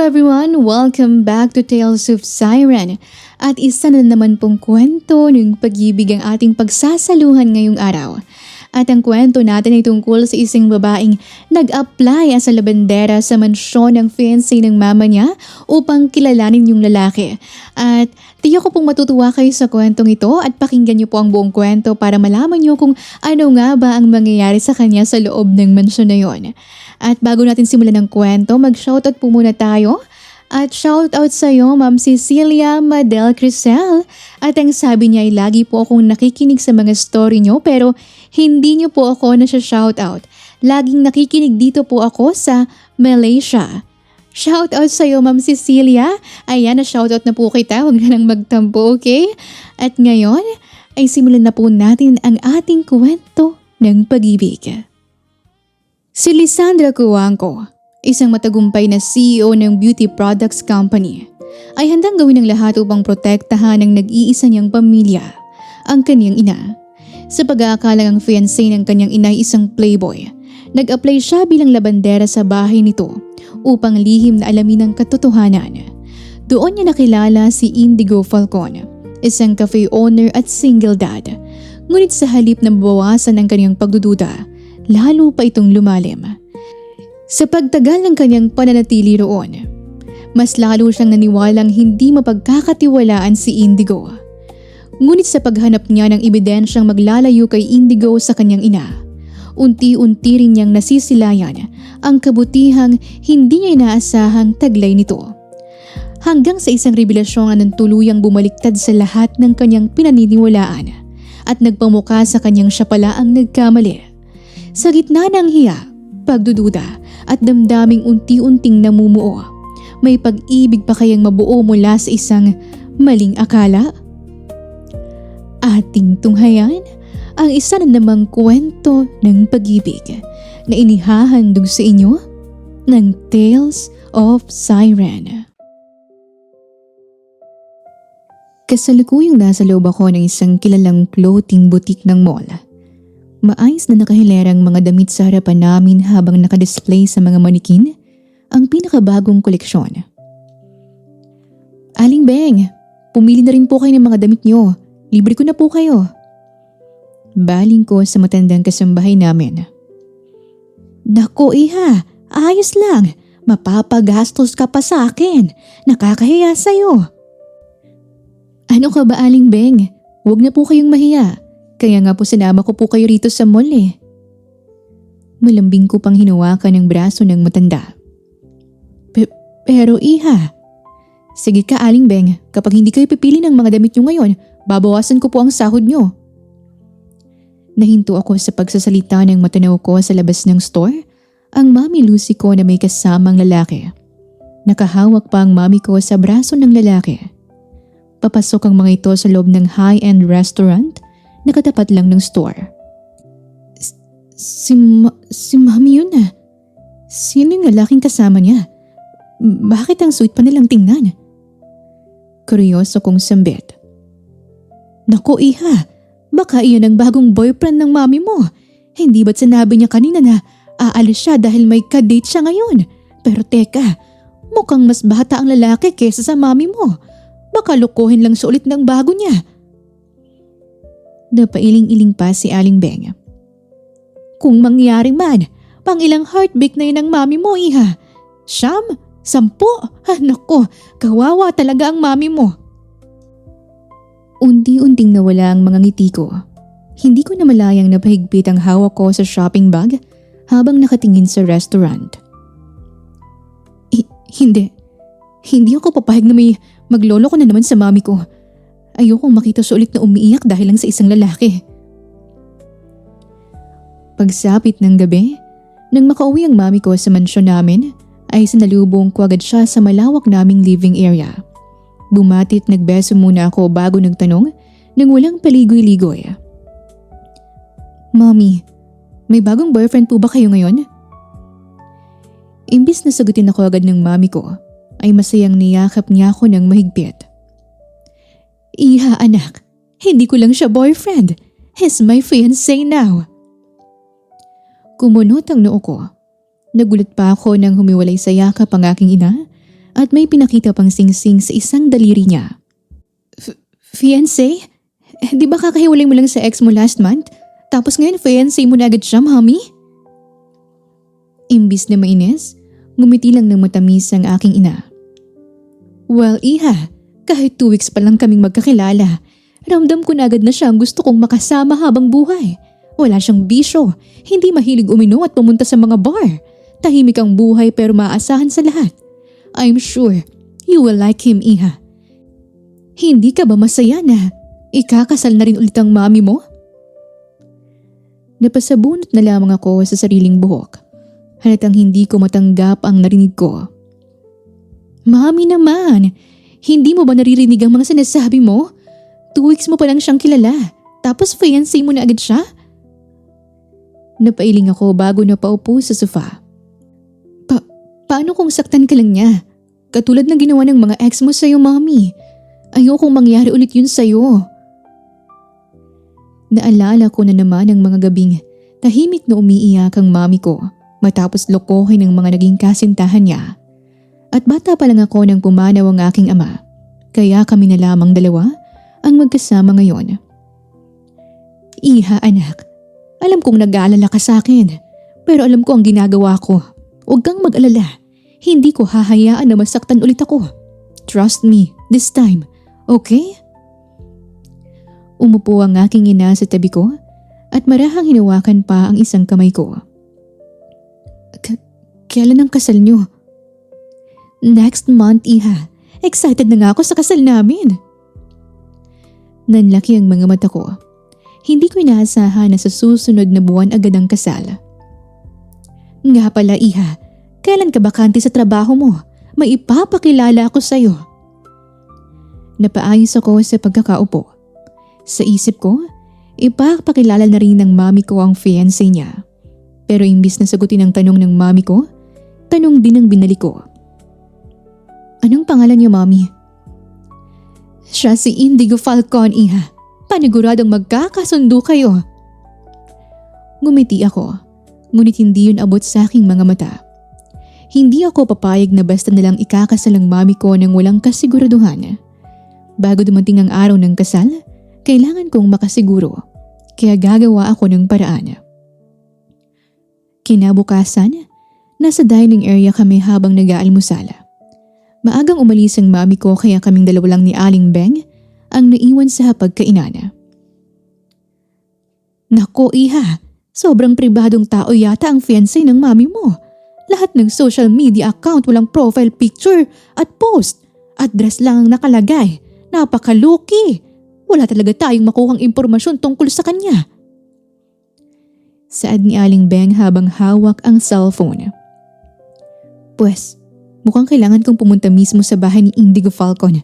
everyone! Welcome back to Tales of Siren. At isa na naman pong kwento ng pag-ibig ang ating pagsasaluhan ngayong araw. At ang kwento natin ay tungkol sa isang babaeng nag-apply as a labandera sa mansyon ng fiancé ng mama niya upang kilalanin yung lalaki. At tiyak ko pong matutuwa kayo sa kwentong ito at pakinggan niyo po ang buong kwento para malaman niyo kung ano nga ba ang mangyayari sa kanya sa loob ng mansyon na yon. At bago natin simulan ng kwento, mag-shoutout po muna tayo. At shoutout sa iyo, Ma'am Cecilia Madel Crisel. At ang sabi niya ay lagi po akong nakikinig sa mga story niyo pero hindi niyo po ako nasya-shoutout. Laging nakikinig dito po ako sa Malaysia. Shoutout sa iyo, Ma'am Cecilia. Ayan, na-shoutout na po kita. Huwag na nang magtampo, okay? At ngayon ay simulan na po natin ang ating kwento ng pag-ibig. Si Lisandra Cuangco, isang matagumpay na CEO ng beauty products company, ay handang gawin ang lahat upang protektahan ang nag-iisa niyang pamilya, ang kanyang ina. Sa pag-aakalang ang fiancé ng kanyang ina ay isang playboy, nag-apply siya bilang labandera sa bahay nito upang lihim na alamin ang katotohanan. Doon niya nakilala si Indigo Falcon, isang cafe owner at single dad. Ngunit sa halip na mabawasan ang kanyang pagdududa, lalo pa itong lumalim. Sa pagtagal ng kanyang pananatili roon, mas lalo siyang naniwalang hindi mapagkakatiwalaan si Indigo. Ngunit sa paghanap niya ng ebidensyang maglalayo kay Indigo sa kanyang ina, unti-unti rin niyang nasisilayan ang kabutihang hindi niya inaasahang taglay nito. Hanggang sa isang revelasyon na tuluyang bumaliktad sa lahat ng kanyang pinaniniwalaan at nagpamukha sa kanyang siya pala ang nagkamali. Sa gitna ng hiya, pagdududa at damdaming unti-unting namumuo, may pag-ibig pa kayang mabuo mula sa isang maling akala? Ating tunghayan ang isa na namang kwento ng pag-ibig na inihahandog sa inyo ng Tales of Siren. Kasalukuyang nasa loob ako ng isang kilalang clothing boutique ng mall. Maayos na nakahilerang mga damit sa harapan namin habang nakadisplay sa mga manikin ang pinakabagong koleksyon. Aling Beng, pumili na rin po kayo ng mga damit nyo. Libre ko na po kayo. Baling ko sa matandang kasambahay namin. Nako iha, ayos lang. Mapapagastos ka pa sa akin. Nakakahiya sa'yo. Ano ka ba, Aling Beng? Huwag na po kayong mahiya. Kaya nga po sinama ko po kayo rito sa mall eh. Malambing ko pang hinawakan ang braso ng matanda. Pero iha. Sige ka, Aling Beng, kapag hindi kayo pipili ng mga damit nyo ngayon, babawasan ko po ang sahod nyo. Nahinto ako sa pagsasalita ng matanaw ko sa labas ng store, ang Mami Lucy ko na may kasamang lalaki. Nakahawak pa ang mami ko sa braso ng lalaki. Papasok ang mga ito sa loob ng high-end restaurant na katapat lang ng store. Si Mami yun ah. Sino yung lalaking kasama niya? Bakit ang sweet pa nilang tingnan? Kuryoso kong sambit. Naku iha, baka iyon ang bagong boyfriend ng mami mo. Hindi ba't sinabi niya kanina na aalis siya dahil may kadate siya ngayon? Pero teka, mukhang mas bata ang lalaki kesa sa mami mo. Baka lukuhin lang siya ulit ng bago niya. Napailing-iling pa si Aling Beng. Kung mangyari man, pang ilang heartbreak na yun ang mami mo, iha? 9? 10? Nako, kawawa talaga ang mami mo. Unti-unting nawala ang mga ngiti ko. Hindi ko namalayang napahigpit ang hawak ko sa shopping bag habang nakatingin sa restaurant. Hindi. Hindi ako papahig na may maglolo ko na naman sa mami ko. Ayokong makita siya ulit na umiiyak dahil lang sa isang lalaki. Pagsapit ng gabi, nang makauwi ang mami ko sa mansyon namin, ay sinalubong ko agad siya sa malawak naming living area. Bumati at nagbeso muna ako bago nagtanong nang walang paligoy-ligoy. Mommy, may bagong boyfriend po ba kayo ngayon? Imbis na sagutin ako agad ng mami ko, ay masayang niyakap niya ako ng mahigpit. Iha anak, hindi ko lang siya boyfriend. He's my fiancé now. Kumunot ang noo ko. Nagulat pa ako nang humiwalay sa yakap ang aking ina at may pinakita pang singsing sa isang daliri niya. Fiancé? Di ba kakahiwalay mo lang sa ex mo last month? Tapos ngayon fiancé mo na agad siya, mami? Imbis na mainis, ngumiti lang ng matamis ang aking ina. Well, iha, kahit 2 weeks pa lang kaming magkakilala, ramdam ko na agad na siya ang gusto kong makasama habang buhay. Wala siyang bisyo, hindi mahilig uminom at pumunta sa mga bar. Tahimik ang buhay pero maaasahan sa lahat. I'm sure you will like him, iha. Hindi ka ba masaya na ikakasal na rin ulit ang mami mo? Napasabunot na lamang ako sa sariling buhok. Halatang hindi ko matanggap ang narinig ko. Mami naman, hindi mo ba naririnig ang mga sinasabi mo? 2 weeks mo pa lang siyang kilala, tapos fiancé mo na agad siya? Napailing ako bago napaupo sa sofa. Paano kung saktan ka lang niya? Katulad ng ginawa ng mga ex mo sa'yo, mami. Ayokong mangyari ulit yun sa'yo. Naalala ko na naman ang mga gabing tahimik na umiiyak ang mami ko matapos lokohin ng mga naging kasintahan niya. At bata pa lang ako nang pumanaw ang aking ama. Kaya kami na lamang dalawa ang magkasama ngayon. Iha, anak. Alam kong nag-aalala ka sa akin. Pero alam ko ang ginagawa ko. Huwag kang mag-alala. Hindi ko hahayaan na masaktan ulit ako. Trust me, this time. Okay? Umupo ang aking ina sa tabi ko at marahang hinawakan pa ang isang kamay ko. Kailan ang kasal niyo? Next month, iha. Excited na nga ako sa kasal namin. Nanlaki ang mga mata ko. Hindi ko inaasahan na sa susunod na buwan agad ang kasal. Nga pala, iha, kailan ka bakante sa trabaho mo? May ipapakilala ako sa'yo. Napaayos ako sa pagkakaupo. Sa isip ko, ipapakilala na rin ng mami ko ang fiancé niya. Pero imbis na sagutin ang tanong ng mami ko, tanong din ang binalik ko. Anong pangalan niyo, mami? Siya si Indigo Falcon, iha. Paniguradong magkakasundo kayo. Ngumiti ako, ngunit hindi yun abot sa aking mga mata. Hindi ako papayag na basta nalang ikakasal ang mami ko nang walang kasiguraduhan. Bago dumating ang araw ng kasal, kailangan kong makasiguro, kaya gagawa ako ng paraan. Kinabukasan, nasa dining area kami habang nag-aalmusal. Maagang umalis ang mami ko kaya kaming dalawa lang ni Aling Beng ang naiwan sa hapagkainan. Nako, iha, sobrang pribadong tao yata ang fiancé ng mami mo. Lahat ng social media account walang profile picture at post. Address lang ang nakalagay. Napaka-low-key. Wala talaga tayong makuhang impormasyon tungkol sa kanya. Saad ni Aling Beng habang hawak ang cellphone. Pues, mukhang kailangan kong pumunta mismo sa bahay ni Indigo Falcon.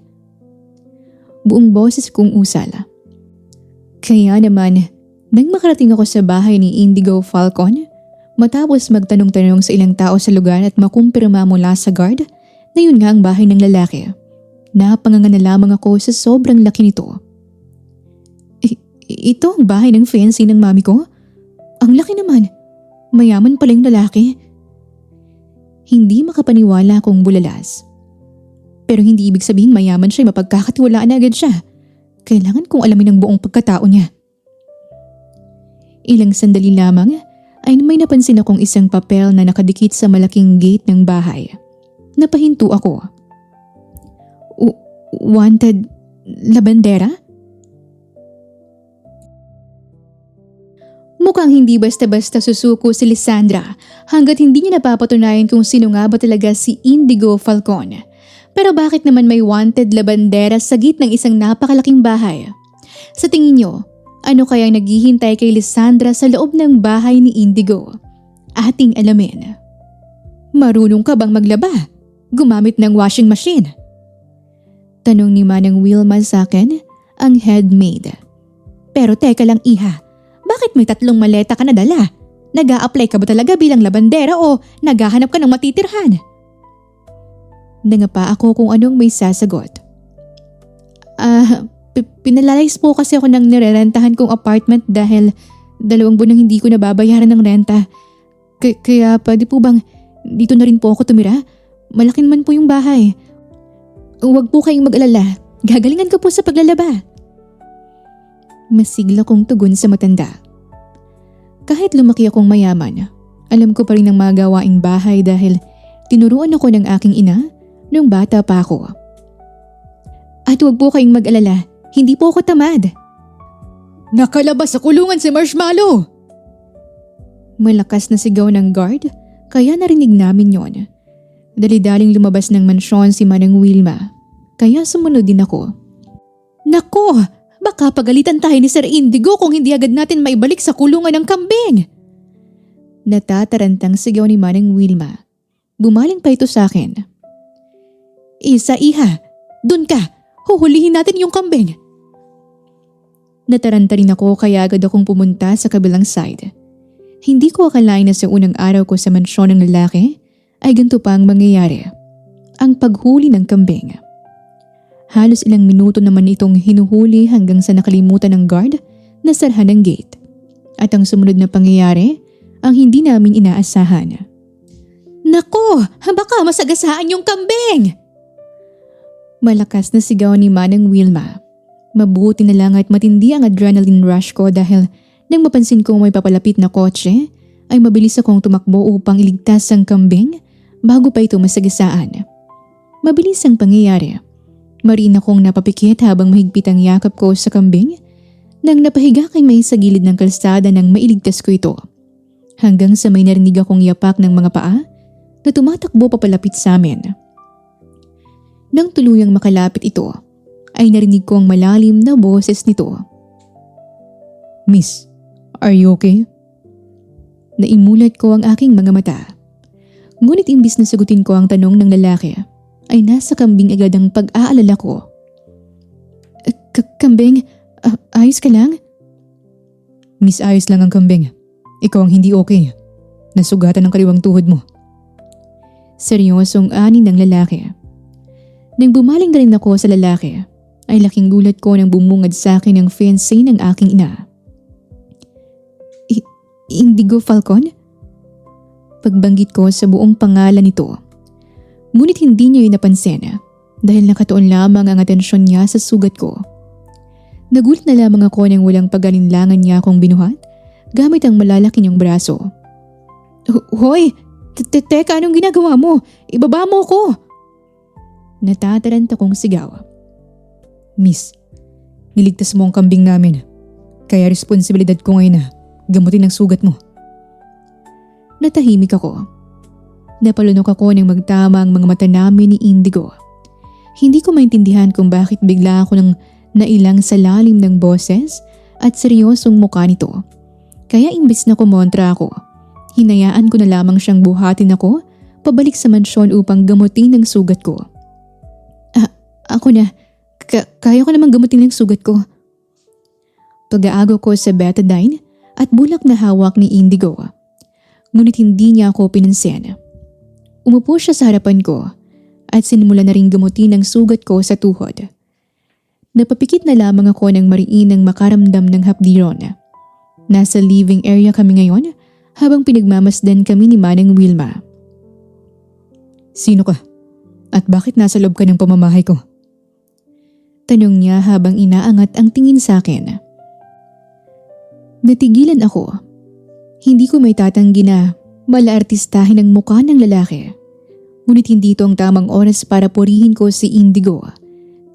Buong boses kong usala. Kaya naman, nang makarating ako sa bahay ni Indigo Falcon, matapos magtanong-tanong sa ilang tao sa lugar at makumpirma mula sa guard na yun nga ang bahay ng lalaki, napanganga na lamang ako sa sobrang laki nito. Ito ang bahay ng fiancé ng mami ko? Ang laki naman. Mayaman pala yung lalaki. Hindi makapaniwala akong bulalas. Pero hindi ibig sabihin mayaman siya, mapagkakatiwalaan na agad siya. Kailangan kong alamin ang buong pagkatao niya. Ilang sandali lamang ay may napansin akong isang papel na nakadikit sa malaking gate ng bahay. Napahinto ako. Wanted labandera? Mukhang hindi basta-basta susuko si Lisandra hanggat hindi niya napapatunayan kung sino nga ba talaga si Indigo Falcon. Pero bakit naman may wanted labandera sa gate ng isang napakalaking bahay? Sa tingin niyo, ano kaya naghihintay kay Lisandra sa loob ng bahay ni Indigo? Ating alamin. Marunong ka bang maglaba? Gumamit ng washing machine? Tanong ni Manang Wilma sa akin, ang head maid. Pero teka lang, iha, bakit may 3 maleta ka na dala? Nag-a-apply ka ba talaga bilang labandera o naghahanap ka ng matitirhan? Nangapa ako kung anong may sasagot. Pinalays po kasi ako ng nirerentahan kong apartment dahil 2 buwan nang hindi ko nababayaran ng renta. Kaya pwede po bang dito na rin po ako tumira? Malaki naman po yung bahay. Huwag po kayong mag-alala. Gagalingan ko po sa paglalaba. Masigla kong tugon sa matanda. Kahit lumaki akong mayaman, alam ko pa rin ang mga gawaing bahay dahil tinuruan ako ng aking ina nung bata pa ako. At huwag po kayong mag-alala, hindi po ako tamad. Nakalabas sa kulungan si Marshmallow! Malakas na sigaw ng guard, kaya narinig namin yon. Dali-daling lumabas ng mansyon si Manang Wilma, kaya sumunod din ako. Nako! Baka pagalitan tayo ni Sir Indigo kung hindi agad natin maibalik sa kulungan ng kambing! Natatarantang sigaw ni Manang Wilma. Bumaling pa ito sa akin. Isa, iha! Dun ka! Huhulihin natin yung kambing! Nataranta rin ako kaya agad akong pumunta sa kabilang side. Hindi ko akalain na sa unang araw ko sa mansyon ng lalaki ay ganito pa ang mangyayari. Ang paghuli ng kambing. Halos ilang minuto naman itong hinuhuli hanggang sa nakalimutan ng guard na sarhan ng gate. At ang sumunod na pangyayari ang hindi namin inaasahan. Nako! Baka masagasaan yung kambing! Malakas na sigaw ni Manang Wilma. Mabuti na lang at matindi ang adrenaline rush ko dahil nang mapansin kong may papalapit na kotse, ay mabilis akong tumakbo upang iligtas ang kambing bago pa ito masagasaan. Mabilis ang pangyayari. Mariin akong napapikit habang mahigpit ang yakap ko sa kambing nang napahiga kay may sa gilid ng kalsada nang mailigtas ko ito. Hanggang sa may narinig akong yapak ng mga paa na tumatakbo papalapit sa amin. Nang tuluyang makalapit ito, ay narinig ko ang malalim na boses nito. Miss, are you okay? Naimulat ko ang aking mga mata. Ngunit imbis na sagutin ko ang tanong ng lalaki, ay nasa kambing agad ang pag-aalala ko. Kambing? Ayos ka lang? Miss, ayos lang ang kambing. Ikaw ang hindi okay. Nasugatan ang kaliwang tuhod mo. Seryosong ani ng lalaki. Nang bumaling na rin ako sa lalaki, ay laking gulat ko nang bumungad sa akin ang fiancé ng aking ina. Indigo Falcon? Pagbanggit ko sa buong pangalan nito. Ngunit hindi niya napansin dahil nakatuon lamang ang atensyon niya sa sugat ko. Nagulat na lamang ako nang walang pag-alinlangan niya akong binuhat gamit ang malalaki niyang braso. Hoy! Teka, anong ginagawa mo? Ibaba mo ko! Natataranta kong sigaw. Miss, niligtas mo ang kambing namin. Kaya responsibilidad ko ngayon na gamutin ang sugat mo. Natahimik ako. Napalunok ako nang magtama ang mga mata namin ni Indigo. Hindi ko maintindihan kung bakit bigla ako nang nailang sa lalim ng boses at seryosong mukha nito. Kaya imbis na kumontra ako, hinayaan ko na lamang siyang buhatin ako pabalik sa mansyon upang gamutin ang sugat ko. Ako na. Kaya ko namang gamutin ang sugat ko. Pag-aago ko sa betadine at bulak na hawak ni Indigo. Ngunit hindi niya ako pinansin. Umupo siya sa harapan ko at sinimula na rin gamutin ang sugat ko sa tuhod. Napapikit na lamang ako ng mariin ng makaramdam ng hapdiron. Nasa living area kami ngayon habang pinagmamasdan kami ni Manang Wilma. Sino ka? At bakit nasa loob ka ng pamamahay ko? Tanong niya habang inaangat ang tingin sa akin. Natigilan ako. Hindi ko may tatanggi na malaartistahin ang mukha ng lalaki. Ngunit hindi ito ang tamang oras para purihin ko si Indigo.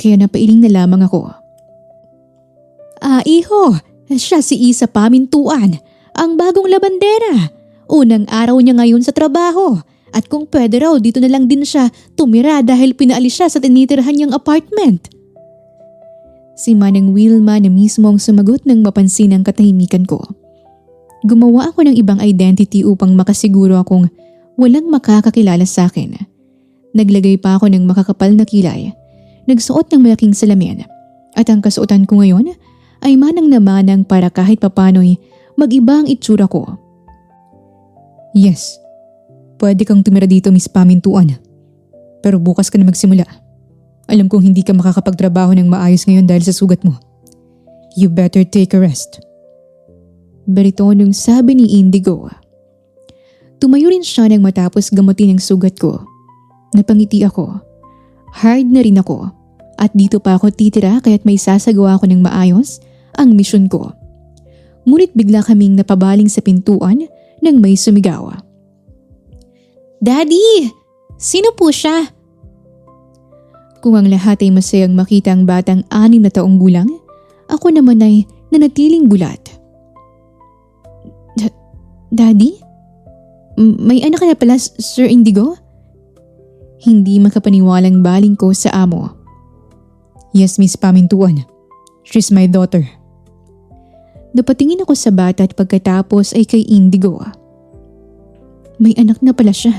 Kaya napailing na lamang ako. Iho! Siya si Isa Pamintuan, ang bagong labandera. Unang araw niya ngayon sa trabaho. At kung pwede raw dito na lang din siya tumira dahil pinaalis siya sa tinitirhan niyang apartment. Si Manang Wilma na mismo ang sumagot nang mapansin ang katahimikan ko. Gumawa ako ng ibang identity upang makasiguro akong walang makakakilala sa akin. Naglagay pa ako ng makakapal na kilay. Nagsuot ng malaking salamin. At ang kasuotan ko ngayon ay manang na manang para kahit papano'y mag-iba ang itsura ko. Yes, pwede kang tumira dito, Miss Pamintuan. Pero bukas ka na magsimula. Alam kong hindi ka makakapagtrabaho ng maayos ngayon dahil sa sugat mo. You better take a rest. Baritonong sabi ni Indigo. Tumayo rin siya nang matapos gamutin ang sugat ko. Napangiti ako. hard na rin ako. At dito pa ako titira kaya't may sasagawa ko ng maayos ang misyon ko. Ngunit bigla kaming napabaling sa pintuan nang may sumigaw. "Daddy! Sino po siya?" Kung ang lahat ay masayang makita ang batang 6 na taong gulang, ako naman ay nanatiling gulat. "Daddy? May anak ka na pala, Sir Indigo?" Hindi makapaniwalang baling ko sa amo. "Yes, Miss Pamintuan. She's my daughter." Napatingin ako sa bata at pagkatapos ay kay Indigo. May anak na pala siya.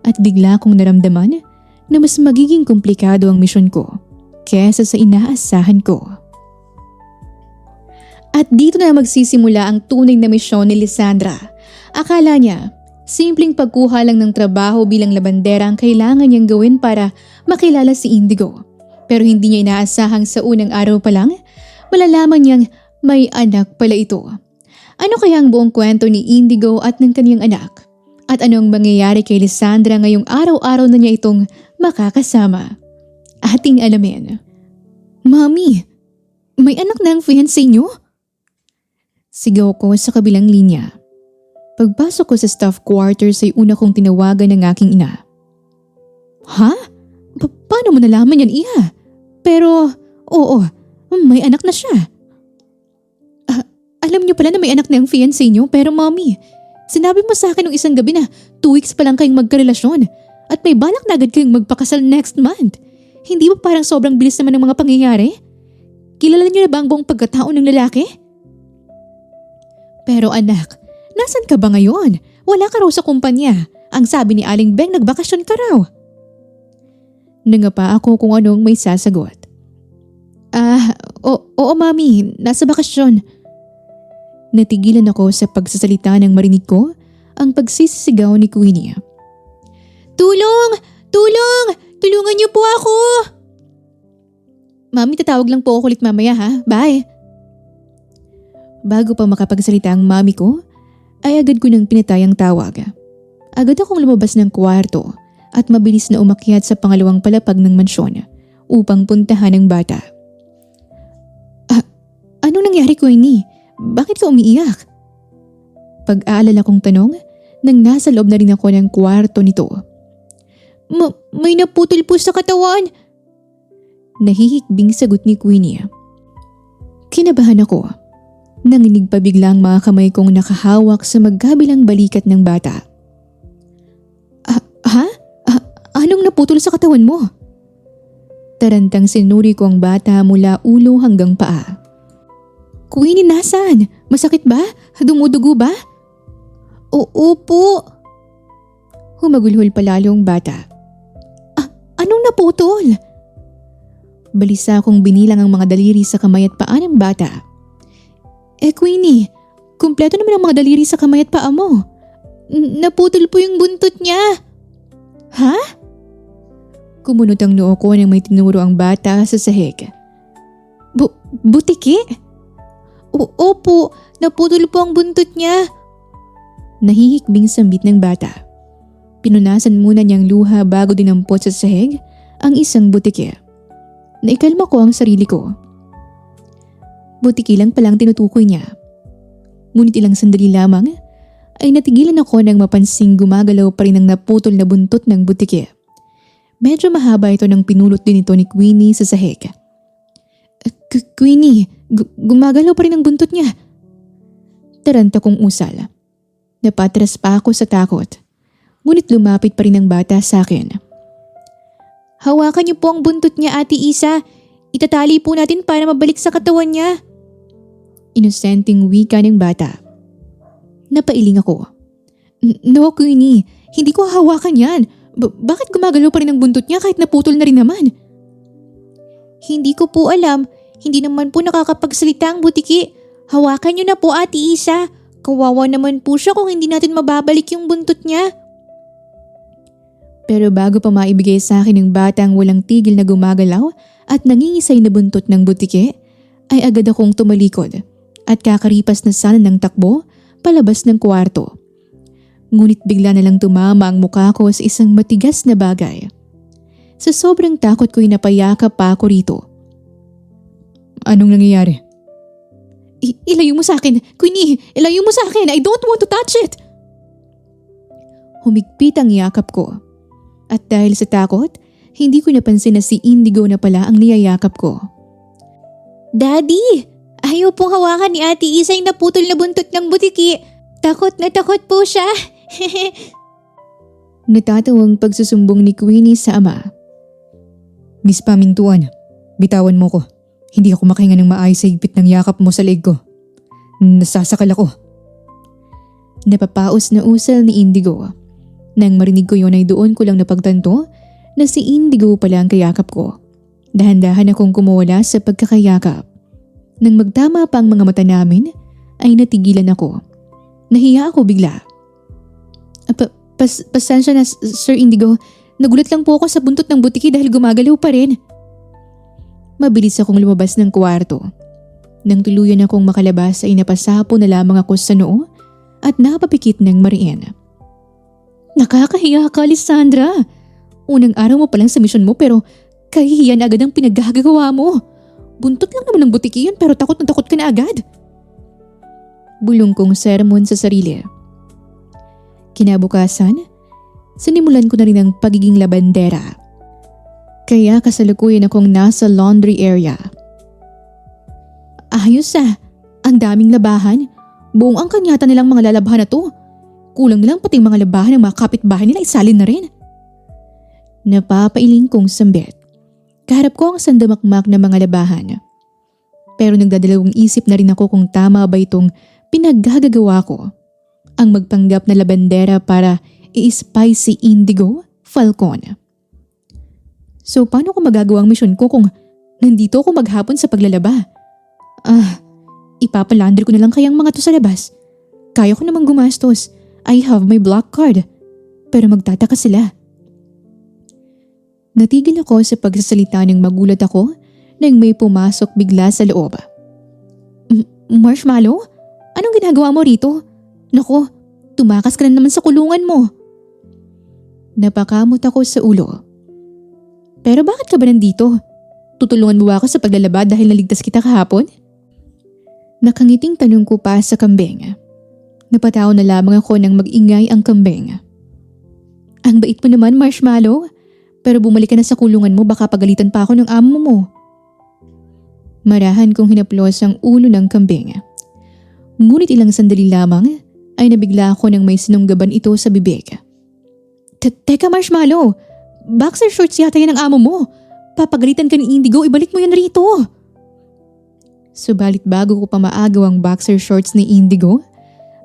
At bigla kong naramdaman na mas magiging komplikado ang misyon ko kesa sa inaasahan ko. At dito na magsisimula ang tunay na misyon ni Lisandra. Akala niya, simpleng pagkuha lang ng trabaho bilang labandera ang kailangan niyang gawin para makilala si Indigo. Pero hindi niya inaasahang sa unang araw pa lang, malalaman niyang may anak pala ito. Ano kaya ang buong kwento ni Indigo at ng kaniyang anak? At ano ang mangyayari kay Lisandra ngayong araw-araw na niya itong makakasama? Ating alamin. "Mami, may anak na ang fiancé niyo?" Sigaw ko sa kabilang linya. Pagpasok ko sa staff quarters ay una kong tinawagan ng aking ina. "Ha? Paano mo nalaman yan, Iha?" "Pero, oo, may anak na siya." "Alam niyo pala na may anak na ang fiancé niyo, pero Mami, sinabi mo sa akin nung isang gabi na 2 weeks pa lang kayong magkarelasyon at may balak na agad kayong magpakasal next month. Hindi ba parang sobrang bilis naman ng mga pangyayari? Kilala niyo na ba ang buong pagkatao ng lalaki?" "Pero anak, nasan ka ba ngayon? Wala ka raw sa kumpanya. Ang sabi ni Aling Beng, nagbakasyon ka raw." Nangapa ako kung anong may sasagot. Oo Mami, nasa bakasyon." Natigilan ako sa pagsasalita nang marinig ko ang pagsisisigaw ni Queenie. "Tulong! Tulong! Tulungan niyo po ako!" "Mami, tatawag lang po ako ulit mamaya ha. Bye." Bago pa makapagsalita ang mami ko, ay agad ko nang pinatay ang tawag. Agad akong lumabas ng kwarto at mabilis na umakyat sa pangalawang palapag ng mansyon upang puntahan ang bata. Anong nangyari, Queenie? Bakit ka umiiyak?" Pag-aalala kong tanong nang nasa loob na rin ako ng kwarto nito. May naputol po sa katawan." Nahihikbing sagot ni Queenie. Kinabahan ako. Nanginig pa bigla ang mga kamay kong nakahawak sa magkabilang balikat ng bata. Ha? Anong naputol sa katawan mo?" Tarantang sinuri ko ang bata mula ulo hanggang paa. "Queenie, nasaan? Masakit ba? Dumudugo ba?" "Oo po." Humagulhol palalo ang bata. Anong naputol?" Balisa akong binilang ang mga daliri sa kamay at paa ng bata. Queenie, kumpleto naman ang mga daliri sa kamay at paa mo. Naputol po yung buntot niya." "Ha?" Kumunot ang noo ko nang may tinuro ang bata sa sahig. Butiki? Opo, naputol po ang buntot niya." Nahihikbing sambit ng bata. Pinunasan muna niyang luha bago dinampot sa sahig ang isang butiki. Naikalma ko ang sarili ko. Butiki lang palang tinutukoy niya. Ngunit ilang sandali lamang ay natigilan ako nang mapansing gumagalaw pa rin ang naputol na buntot ng butiki. Medyo mahaba ito nang pinulot din ito ni Queenie sa sahig. Queenie, gumagalaw pa rin ang buntot niya." Taranta kong usal. Napatras pa ako sa takot. Ngunit lumapit pa rin ang bata sa akin. "Hawakan niyo po ang buntot niya, Ate Isa. Itatali po natin para mabalik sa katawan niya." Inosenteng wika ng bata. Napailing ako. No, Queenie, hindi ko hahawakan yan. Bakit gumagalaw pa rin ang buntot niya kahit naputol na rin naman?" "Hindi ko po alam. Hindi naman po nakakapagsalita ang butiki. Hawakan niyo na po, Ate Isa. Kawawa naman po siya kung hindi natin mababalik yung buntot niya." Pero bago pa maibigay sa akin ng batang walang tigil na gumagalaw at nangingisay na buntot ng butiki, ay agad akong tumalikod at kakaripas na sana ng takbo palabas ng kwarto. Ngunit bigla na lang tumama ang mukha ko sa isang matigas na bagay. Sa sobrang takot ko'y napayakap pa ako rito. Anong nangyayari? Ilayo mo sa akin! Queenie! Ilayo mo sa akin! I don't want to touch it! Humigpit ang yakap ko. At dahil sa takot, hindi ko napansin na si Indigo na pala ang niyayakap ko. Daddy! Ayaw pong hawakan ni Ate Isa yung naputol na buntot ng butiki. Takot na takot po siya. Natatawang pagsusumbong ni Queenie sa ama. Miss Pamintuan, bitawan mo ko. Hindi ako makahinga ng maayos sa higpit ng yakap mo sa leg ko. Nasasakal ako. Napapaos na usal ni Indigo. Nang marinig ko yun ay doon ko lang napagtanto na si Indigo pala ang kayakap ko. Dahan-dahan akong kumawala sa pagkakayakap. Nang magtama pa ang mga mata namin ay natigilan ako. Nahiya ako bigla. Pasensya na Sir Indigo. Nagulat lang po ako sa buntot ng butiki dahil gumagalaw pa rin. Mabilis akong lumabas ng kwarto. Nang tuluyan akong makalabas ay napasapo na lamang ako sa noo at napapikit ng mariin. Nakakahiya ka, Lysandra. Unang araw mo pa lang sa misyon mo pero kahihiyan agad ang pinaggagawa mo. Buntot lang naman ng butiki yan pero takot ka na agad. Bulong kong sermon sa sarili. Kinabukasan, sinimulan ko na rin ang pagiging labandera. Kaya kasalukuyan akong nasa laundry area. Ayos ang daming labahan. Buong ang kanyata nilang mga lalabhan na to. Kulang nilang pati mga labahan ng mga kapitbahay nila isalin na rin. Napapailing kong sambit. Kaharap ko ang sandamakmak na mga labahan. Pero nagdadalawang isip na rin ako kung tama ba itong pinaggagawa ko. Ang magpanggap na labandera para i-spy si Indigo Falcon. So paano ko magagawa ang misyon ko kung nandito ako maghapon sa paglalaba? Ipapalandry ko na lang kayang mga to sa labas. Kaya ko namang gumastos. I have my black card. Pero magtataka sila. Natigil ako sa pagsasalita nang magulat ako nang may pumasok bigla sa loob. Marshmallow? Anong ginagawa mo rito? Nako, tumakas ka na naman sa kulungan mo. Napakamot ako sa ulo. Pero bakit ka ba nandito? Tutulungan mo ba ako sa paglalaba dahil naligtas kita kahapon? Nakangiting tanong ko pa sa kambing. Napatawa na lamang ako nang mag-ingay ang kambing. Ang bait mo naman, Marshmallow. Pero bumalik ka na sa kulungan mo, baka pagalitan pa ako ng amo mo. Marahan kong hinaplos ang ulo ng kambing. Ngunit ilang sandali lamang ay nabigla ako nang may sinunggaban ito sa bibig. Teka Marshmallow, boxer shorts yata yan ng amo mo. Papagalitan ka ni Indigo, ibalik mo yan rito. Subalit bago ko pa maagaw ang boxer shorts ni Indigo,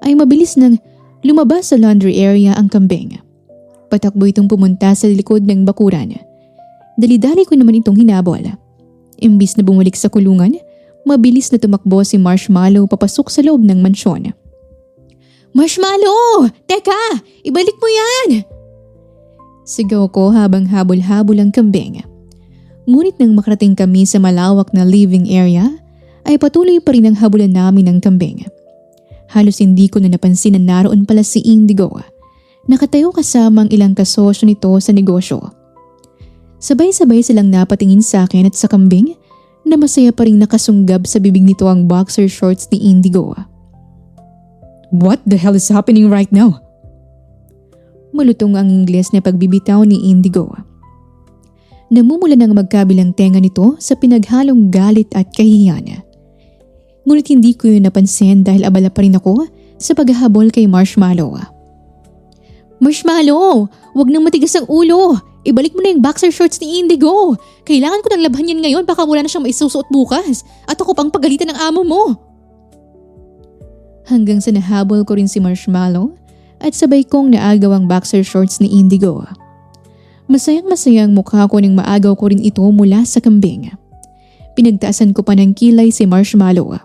ay mabilis nang lumabas sa laundry area ang kambing. Patakbo itong pumunta sa likod ng bakuran. Dali-dali ko naman itong hinabol. Imbis na bumalik sa kulungan, mabilis na tumakbo si Marshmallow papasok sa loob ng mansyon. Marshmallow! Teka! Ibalik mo yan! Sigaw ko habang habol-habol ang kambing. Ngunit nang makarating kami sa malawak na living area, ay patuloy pa rin ang habulan namin ng kambing. Halos hindi ko na napansin na naroon pala si Indigo. Nakatayo kasama ang ilang kasosyo nito sa negosyo. Sabay-sabay silang napatingin sa akin at sa kambing na masaya pa rin nakasunggab sa bibig nito ang boxer shorts ni Indigo. What the hell is happening right now? Malutong ang Ingles na pagbibitaw ni Indigo. Namumula ng magkabilang tenga nito sa pinaghalong galit at kahihiyan. Ngunit hindi ko yun napansin dahil abala pa rin ako sa paghahabol kay Marshmallow. Marshmallow! Huwag nang matigas ang ulo! Ibalik mo na yung boxer shorts ni Indigo! Kailangan ko nang labhan yan ngayon, baka wala na siyang maisusuot bukas at ako pang pagalitan ng amo mo! Hanggang sa nahabol ko rin si Marshmallow at sabay kong naagaw ang boxer shorts ni Indigo. Masayang-masayang mukha ko nang maagaw ko rin ito mula sa kambing. Pinagtaasan ko pa ng kilay si Marshmallow.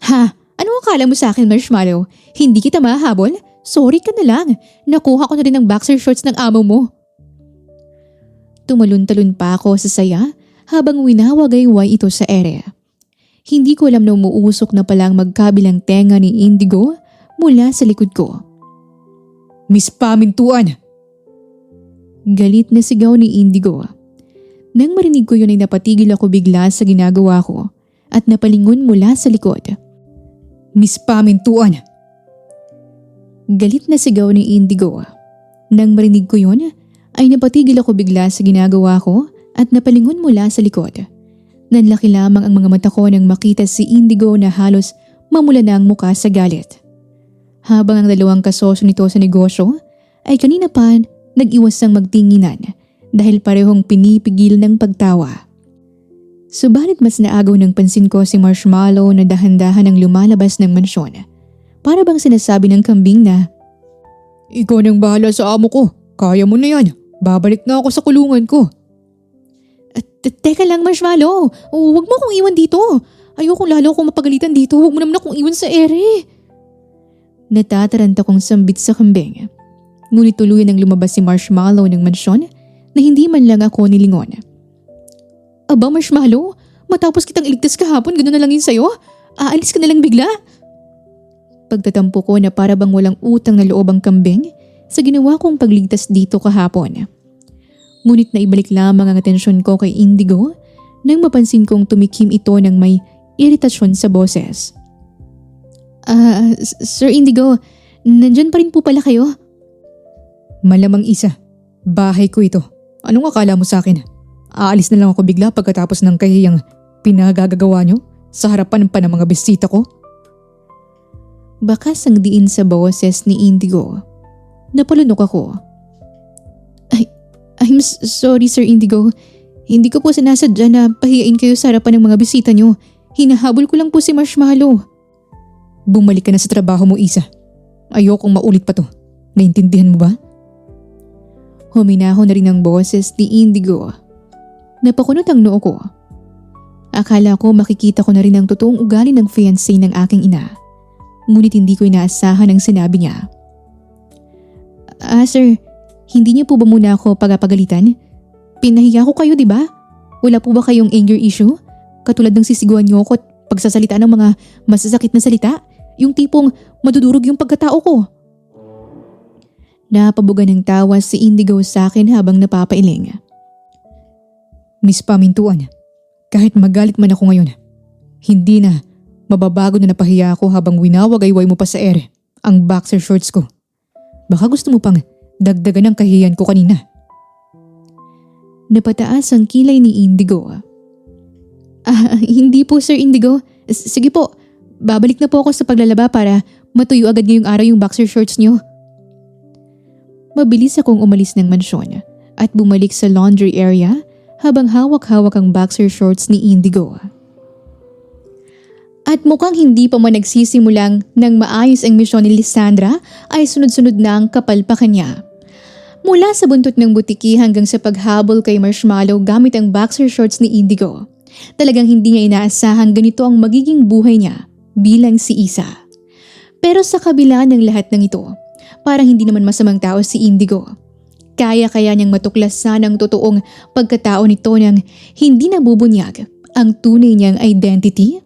Ha? Ano akala mo sa akin, Marshmallow? Hindi kita mahahabol? Sorry ka na lang. Nakuha ko na rin ang boxer shorts ng amo mo. Tumalon-talon pa ako sa saya habang winawagayway ito sa ere. Hindi ko alam na umuusok na palang magkabilang tenga ni Indigo mula sa likod ko. Miss Pamintuan! Galit na sigaw ni Indigo. Nang marinig ko yun ay napatigil ako bigla sa ginagawa ko at napalingon mula sa likod. Miss Pamintuan! Galit na sigaw ni Indigo. Nang marinig ko yun ay napatigil ako bigla sa ginagawa ko at napalingon mula sa likod. Nanlaki lamang ang mga mata ko nang makita si Indigo na halos mamula na ang muka sa galit. Habang ang dalawang kasosyo nito sa negosyo ay kanina pa nag-iwasang magtinginan dahil parehong pinipigil ng pagtawa. Subalit mas naagaw ng pansin ko si Marshmallow na dahan-dahan ang lumalabas ng mansyon. Para bang sinasabi ng kambing na, Ikaw nang bahala sa amo ko. Kaya mo na yan. Babalik na ako sa kulungan ko. Teka lang Marshmallow, huwag mo akong iwan dito. Ayokong lalo akong mapagalitan dito, huwag mo naman akong iwan sa ere. Natataranta kong sambit sa kambing. Ngunit tuluyan nang lumabas si Marshmallow ng mansyon na hindi man lang ako nilingon. Aba Marshmallow, matapos kitang iligtas kahapon, gano'n na lang yun sa'yo? Aalis ka na lang bigla? Pagtatampo ko na para bang walang utang na loob ang kambing sa ginawa kong pagligtas dito kahapon. Ngunit naibalik lamang ang atensyon ko kay Indigo nang mapansin kong tumikim ito ng may iritasyon sa boses. Sir Indigo, nandyan pa rin po pala kayo? Malamang isa. Bahay ko ito. Anong akala mo sa akin? Aalis na lang ako bigla pagkatapos ng kahiyang pinagagagawa nyo sa harapan pa ng mga bisita ko? Bakas ang diin sa boses ni Indigo. Napalunok ako. I'm sorry Sir Indigo. Hindi ko po sinasadya na pahiyain kayo sa harapan ng mga bisita nyo. Hinahabol ko lang po si Marshmallow. Bumalik ka na sa trabaho mo, Isa. Ayokong maulit pa to. Naintindihan mo ba? Huminahon na rin ang boses ni Indigo. Napakunot ang noo ko. Akala ko makikita ko na rin ang totoong ugali ng fiancé ng aking ina. Ngunit hindi ko inaasahan ang sinabi niya. Sir, hindi niyo po ba muna ako pagapagalitan? Pinahiya ko kayo, di ba? Wala po ba kayong anger issue? Katulad ng sisiguan niyo ako at pagsasalita ng mga masasakit na salita? Yung tipong madudurog yung pagkatao ko. Napabuga ng tawa si Indigo sa akin habang napapailing. Miss Pamintuan, kahit magalit man ako ngayon, hindi na mababago na napahiya ako habang winawagayway mo pa sa ere ang boxer shorts ko. Baka gusto mo pang dagdagan ng kahiyan ko kanina. Napataas ang kilay ni Indigo. Hindi po Sir Indigo. Sige po, babalik na po ako sa paglalaba para matuyo agad ngayong araw yung boxer shorts niyo. Mabilis akong umalis ng mansyon at bumalik sa laundry area habang hawak-hawak ang boxer shorts ni Indigo. At mukhang hindi pa man nagsisimulang nang maayos ang misyon ni Lisandra ay sunod-sunod na ang kapalpakan niya. Mula sa buntot ng butiki hanggang sa paghabol kay Marshmallow gamit ang boxer shorts ni Indigo. Talagang hindi niya inaasahang ganito ang magiging buhay niya bilang si Isa. Pero sa kabila ng lahat ng ito, parang hindi naman masamang tao si Indigo. Kaya-kaya niyang matuklasan ang totoong pagkatao nito nang hindi nabubunyag ang tunay niyang identity.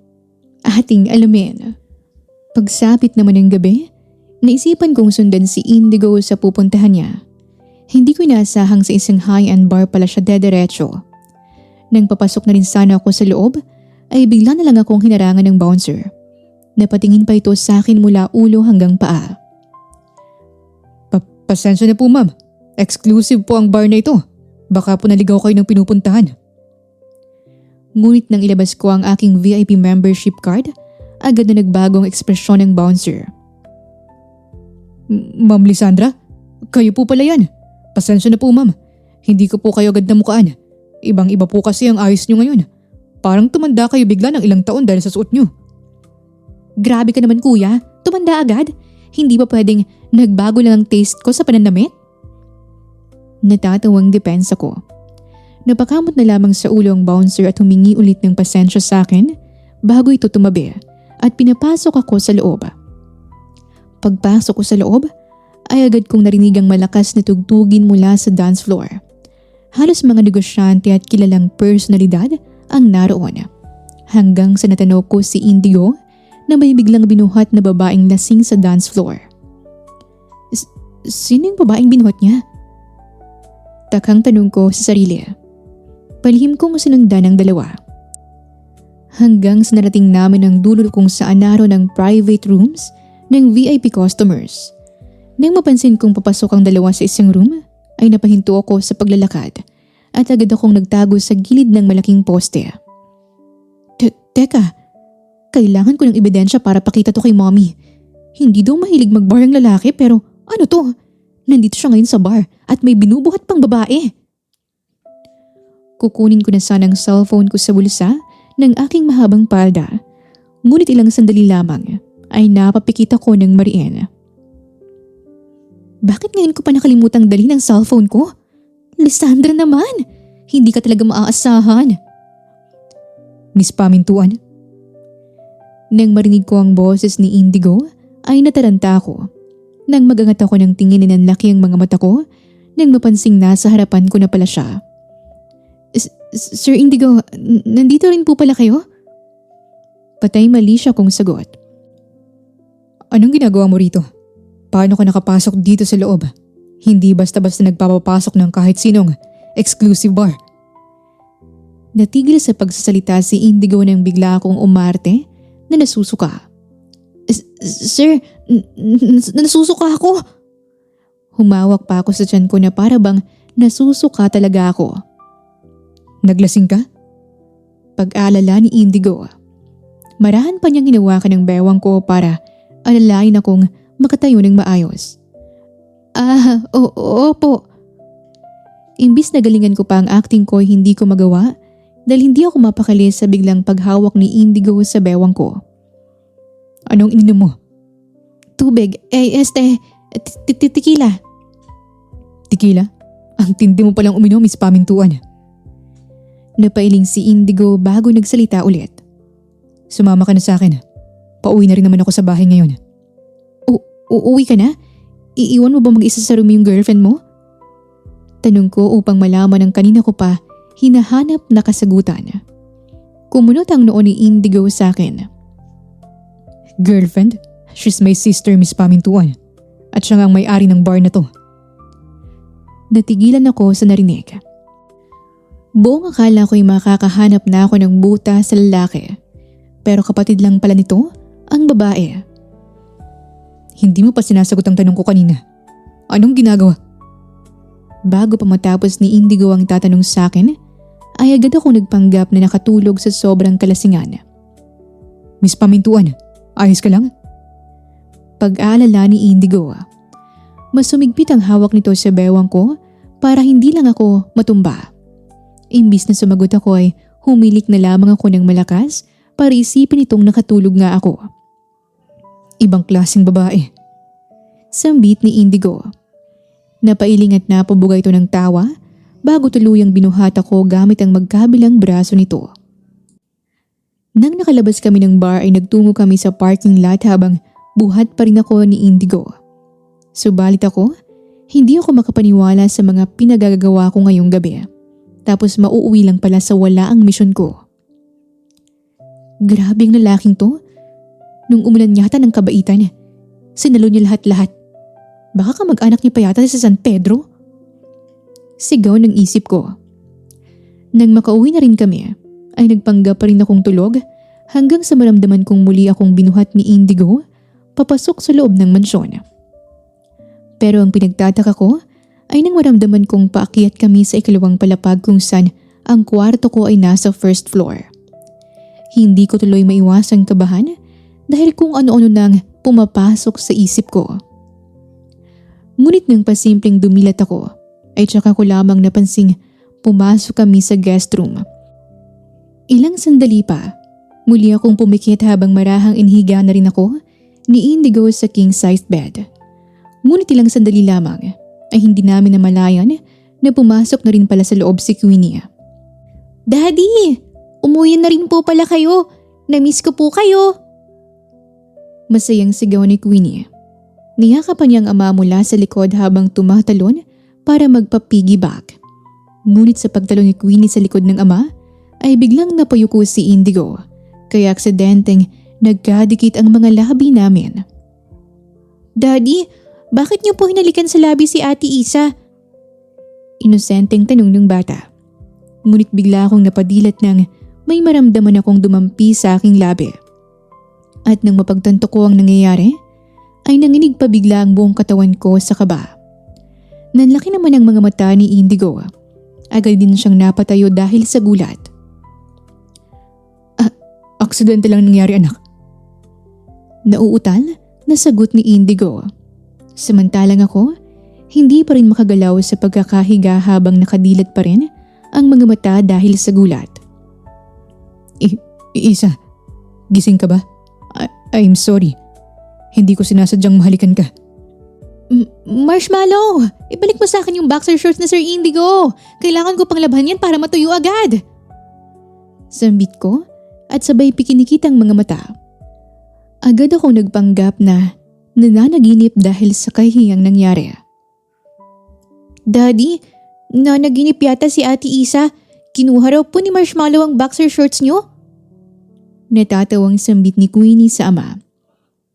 Ating alamin. Pagsapit naman ng gabi, naisipan kong sundan si Indigo sa pupuntahan niya. Hindi ko inaasahang sa isang high-end bar pala siya dederecho. Nang papasok na rin sana ako sa loob, ay bigla na lang akong hinarangan ng bouncer. Napatingin pa ito sa akin mula ulo hanggang paa. Pasensya na po ma'am. Exclusive po ang bar na ito. Baka po naligaw kayo ng pinupuntahan. Ngunit nang ilabas ko ang aking VIP membership card, agad na nagbagong ekspresyon ng bouncer. Ma'am Lisandra, kayo po pala yan. Pasensya na po ma'am. Hindi ko po kayo agad namukaan. Ibang-iba po kasi ang ayos nyo ngayon. Parang tumanda kayo bigla ng ilang taon dahil sa suot nyo. Grabe ka naman kuya, tumanda agad? Hindi ba pwedeng nagbago lang ang taste ko sa pananamit? Natatawang depensa ko. Napakamot na lamang sa ulo ang bouncer at humingi ulit ng pasensya sa akin bago ito tumabi at pinapasok ako sa loob. Pagpasok ko sa loob ay agad kong narinig ang malakas na tugtugin mula sa dance floor. Halos mga negosyante at kilalang personalidad ang naroon. Hanggang sa natanaw ko si Indigo na may biglang binuhat na babaeng lasing sa dance floor. Sino yung babaeng binuhat niya? takang tanong ko sa sarili. Palihim kong sinundan ang dalawa. Hanggang sa narating namin ang dulo kung saan naroon ang private rooms ng VIP customers. Nang mapansin kong papasok ang dalawa sa isang room, ay napahinto ako sa paglalakad at agad akong nagtago sa gilid ng malaking poste. Teka, kailangan ko ng ebidensya para pakita to kay mommy. Hindi daw mahilig mag-bar ang lalaki pero ano to? Nandito siya ngayon sa bar at may binubuhat pang babae. Kukunin ko na sana ang cellphone ko sa bulsa ng aking mahabang palda. Ngunit ilang sandali lamang ay napapikit ako ng mariin. Bakit ngayon ko pa nakalimutang dalhin ang cellphone ko? Lysandra naman! Hindi ka talaga maaasahan. Miss Pamintuan? Nang marinig ko ang boses ni Indigo ay nataranta ako. Nang magangat ako ng tingin ninanlaki ang mga mata ko nang mapansing nasa harapan ko na pala siya. Sir Indigo, nandito rin po pala kayo? Patay mali siya kong sagot. Anong ginagawa mo rito? Paano ka nakapasok dito sa loob? Hindi basta-basta nagpapapasok ng kahit sinong exclusive bar. Natigil sa pagsasalita si Indigo nang bigla akong umarte na nasusuka. Sir, nasusuka ako. Humawak pa ako sa tiyan ko na para bang nasusuka talaga ako. Naglasing ka? Pag-alala ni Indigo. Marahan pa niyang hinawakan ng bewang ko para alalain akong makatayo ng maayos. Opo. Imbis na galingan ko pa ang acting ko, hindi ko magawa dahil hindi ako mapakali sa biglang paghawak ni Indigo sa bewang ko. Anong ininom mo? Tubig. Tequila. Tequila? Ang tindi mo palang uminom, Miss Pamintuan. Napailing si Indigo bago nagsalita ulit. Sumama ka na sa akin. Pauwi na rin naman ako sa bahay ngayon. Uuwi ka na? Iiwan mo ba mag-isa sa room yung girlfriend mo? Tanong ko upang malaman ang kanina ko pa hinahanap na kasagutan. Kumunot ang noo ni Indigo sa akin. Girlfriend? She's my sister, Miss Pamintuan. At siya nga ang may-ari ng bar na to. Natigilan ako sa narinig. Buong akala ko'y makakahanap na ako ng buta sa lalaki. Pero kapatid lang pala nito ang babae. Hindi mo pa sinasagot ang tanong ko kanina. Anong ginagawa? Bago pa matapos ni Indigo ang tatanong sa akin, ay agad ako nagpanggap na nakatulog sa sobrang kalasingan. Miss Pamintuan, ayos ka lang? Pag-aalala ni Indigo. Mas sumigpit ang hawak nito sa bewang ko para hindi lang ako matumba. Imbis na sumagot ako ay humilik na lamang ako ng malakas para isipin itong nakatulog nga ako. Ibang klaseng babae. Sambit ni Indigo. Napailing at napabuga ito ng tawa bago tuluyang binuhat ako gamit ang magkabilang braso nito. Nang nakalabas kami ng bar ay nagtungo kami sa parking lot habang buhat pa rin ako ni Indigo. Subalit ako, hindi ako makapaniwala sa mga pinagagawa ko ngayong gabi. Tapos mauuwi lang pala sa wala ang misyon ko. Grabe ang lalaking to. Nung umulan yata ng kabaitan, sinalo niya lahat-lahat. Baka kamag-anak niya pa yata sa San Pedro? Sigaw ng isip ko. Nang makauwi na rin kami, ay nagpanggap pa rin akong tulog hanggang sa maramdaman kong muli akong binuhat ni Indigo papasok sa loob ng mansyon. Pero ang pinagtataka ko ay nang maramdaman kong paakyat kami sa ikalawang palapag kung saan ang kwarto ko ay nasa first floor. Hindi ko tuloy maiwasang kabahan dahil kung ano-ano nang pumapasok sa isip ko. Ngunit nang pasimpleng dumilat ako, ay tsaka ko lamang napansing pumasok kami sa guest room. Ilang sandali pa, muli akong pumikit habang marahang inhiga na rin ako ni Indigo sa king-sized bed. Ngunit ilang sandali lamang ay hindi namin namalayan na pumasok na rin pala sa loob si Queenie. Daddy! Umuwi na rin po pala kayo! Na-miss ko po kayo! Masayang sigaw ni Queenie. Niyakapan niyang ama mula sa likod habang tumatalon para magpa-piggyback. Ngunit sa pagtalon ni Queenie sa likod ng ama ay biglang napayuko si Indigo kaya aksidenteng nagkadikit ang mga labi namin. Daddy, bakit niyo po hinalikan sa labi si Ate Isa? Inosenteng tanong ng bata. Ngunit bigla akong napadilat nang may maramdaman akong dumampi sa aking labi. At nang mapagtanto ko ang nangyayari, ay nanginig pa bigla ang buong katawan ko sa kaba. Nanlaki naman ang mga mata ni Indigo. Agad din siyang napatayo dahil sa gulat. Aksidente lang nangyari, anak. Nauutal na sagot ni Indigo. Samantalang ako, hindi pa rin makagalaw sa pagkakahiga habang nakadilat pa rin ang mga mata dahil sa gulat. Isa, gising ka ba? I'm sorry. Hindi ko sinasadyang mahalikan ka. Marshmallow! Ibalik mo sa akin yung boxer shorts na Sir Indigo! Kailangan ko pang labhan yan para matuyo agad! Sambit ko at sabay pikinikitang mga mata. Agad akong nagpanggap na nananaginip dahil sa kahiyang nangyari. Daddy, nanaginip yata si Ate Isa. Kinuha raw po ni Marshmallow ang boxer shorts niyo? Natatawang sambit ni Queenie sa ama.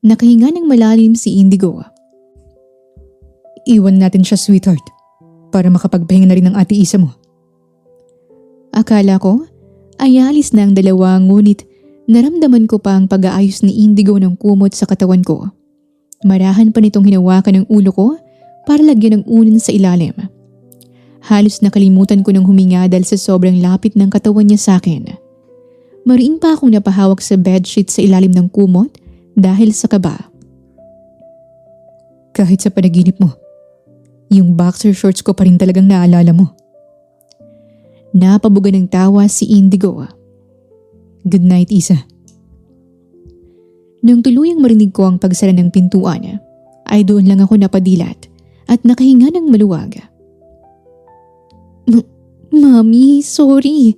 Nakahinga ng malalim si Indigo. Iwan natin siya, sweetheart, para makapagpahinga na rin ang Ate Isa mo. Akala ko ay alis na ang dalawa, ngunit naramdaman ko pa ang pag-aayos ni Indigo ng kumot sa katawan ko. Marahan pa nitong hinawakan ng ulo ko para lagyan ng unan sa ilalim. Halos nakalimutan ko ng huminga dahil sa sobrang lapit ng katawan niya sa akin. Mariin pa akong napahawak sa bedsheet sa ilalim ng kumot dahil sa kaba. Kahit sa panaginip mo, yung boxer shorts ko pa rin talagang naalala mo. Napabuga ng tawa si Indigo. Good night, Isa. Nang tuluyang marinig ko ang pagsara ng pintuan, ay doon lang ako napadilat at nakahinga ng maluwag. Mami, sorry.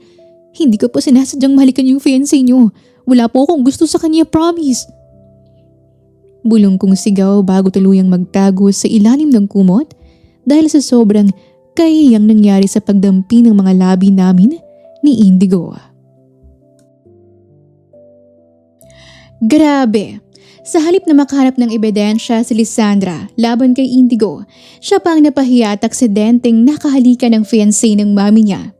Hindi ko po sinasadyang mahalikan yung fiancé niyo. Wala po akong gusto sa kanya, promise. Bulong kong sigaw bago tuluyang magtago sa ilalim ng kumot dahil sa sobrang kahiyang nangyari sa pagdampi ng mga labi namin ni Indigo. Grabe! Sa halip na makahanap ng ebidensya si Lisandra laban kay Indigo, siya pa ang napahiya at aksidenteng nakahalikan ng fiancé ng mami niya.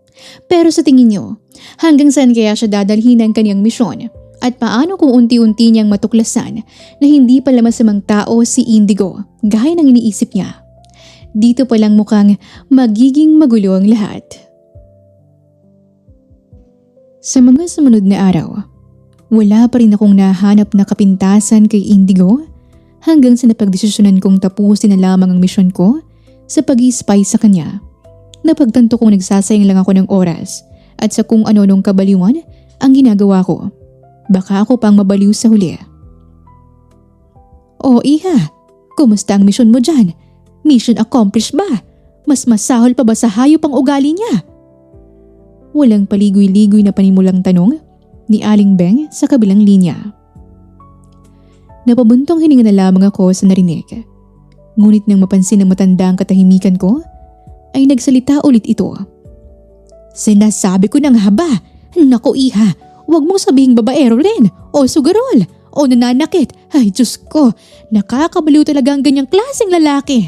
Pero sa tingin niyo, hanggang saan kaya siya dadalhin ng kanyang misyon? At paano kung unti-unti niyang matuklasan na hindi pala masamang tao si Indigo gaya ng iniisip niya? Dito pa lang mukhang magiging magulo ang lahat. Sa mga sumunod na araw, wala pa rin akong nahanap na kapintasan kay Indigo hanggang sa napagdesisyonan kong tapusin na lamang ang misyon ko sa pag-i-spy sa kanya. Napagtanto kong nagsasayang lang ako ng oras at sa kung ano-anong kabaliwan ang ginagawa ko. Baka ako pang mabaliw sa huli. O Iha, kumusta ang misyon mo dyan? Mission accomplished ba? Mas masahol pa ba sa hayop ang ugali niya? Walang paligoy-ligoy na panimulang tanong ni Aling Beng sa kabilang linya. Napabuntong hininga na lamang ako sa narinig. Ngunit nang mapansin ng matanda ang katahimikan ko, ay nagsalita ulit ito. Sinasabi ko na nga ba? Naku Iha, huwag mong sabihing babaero rin o sugarol o nananakit. Ay Diyos ko, nakakabaliw talaga ang ganyang klaseng lalaki.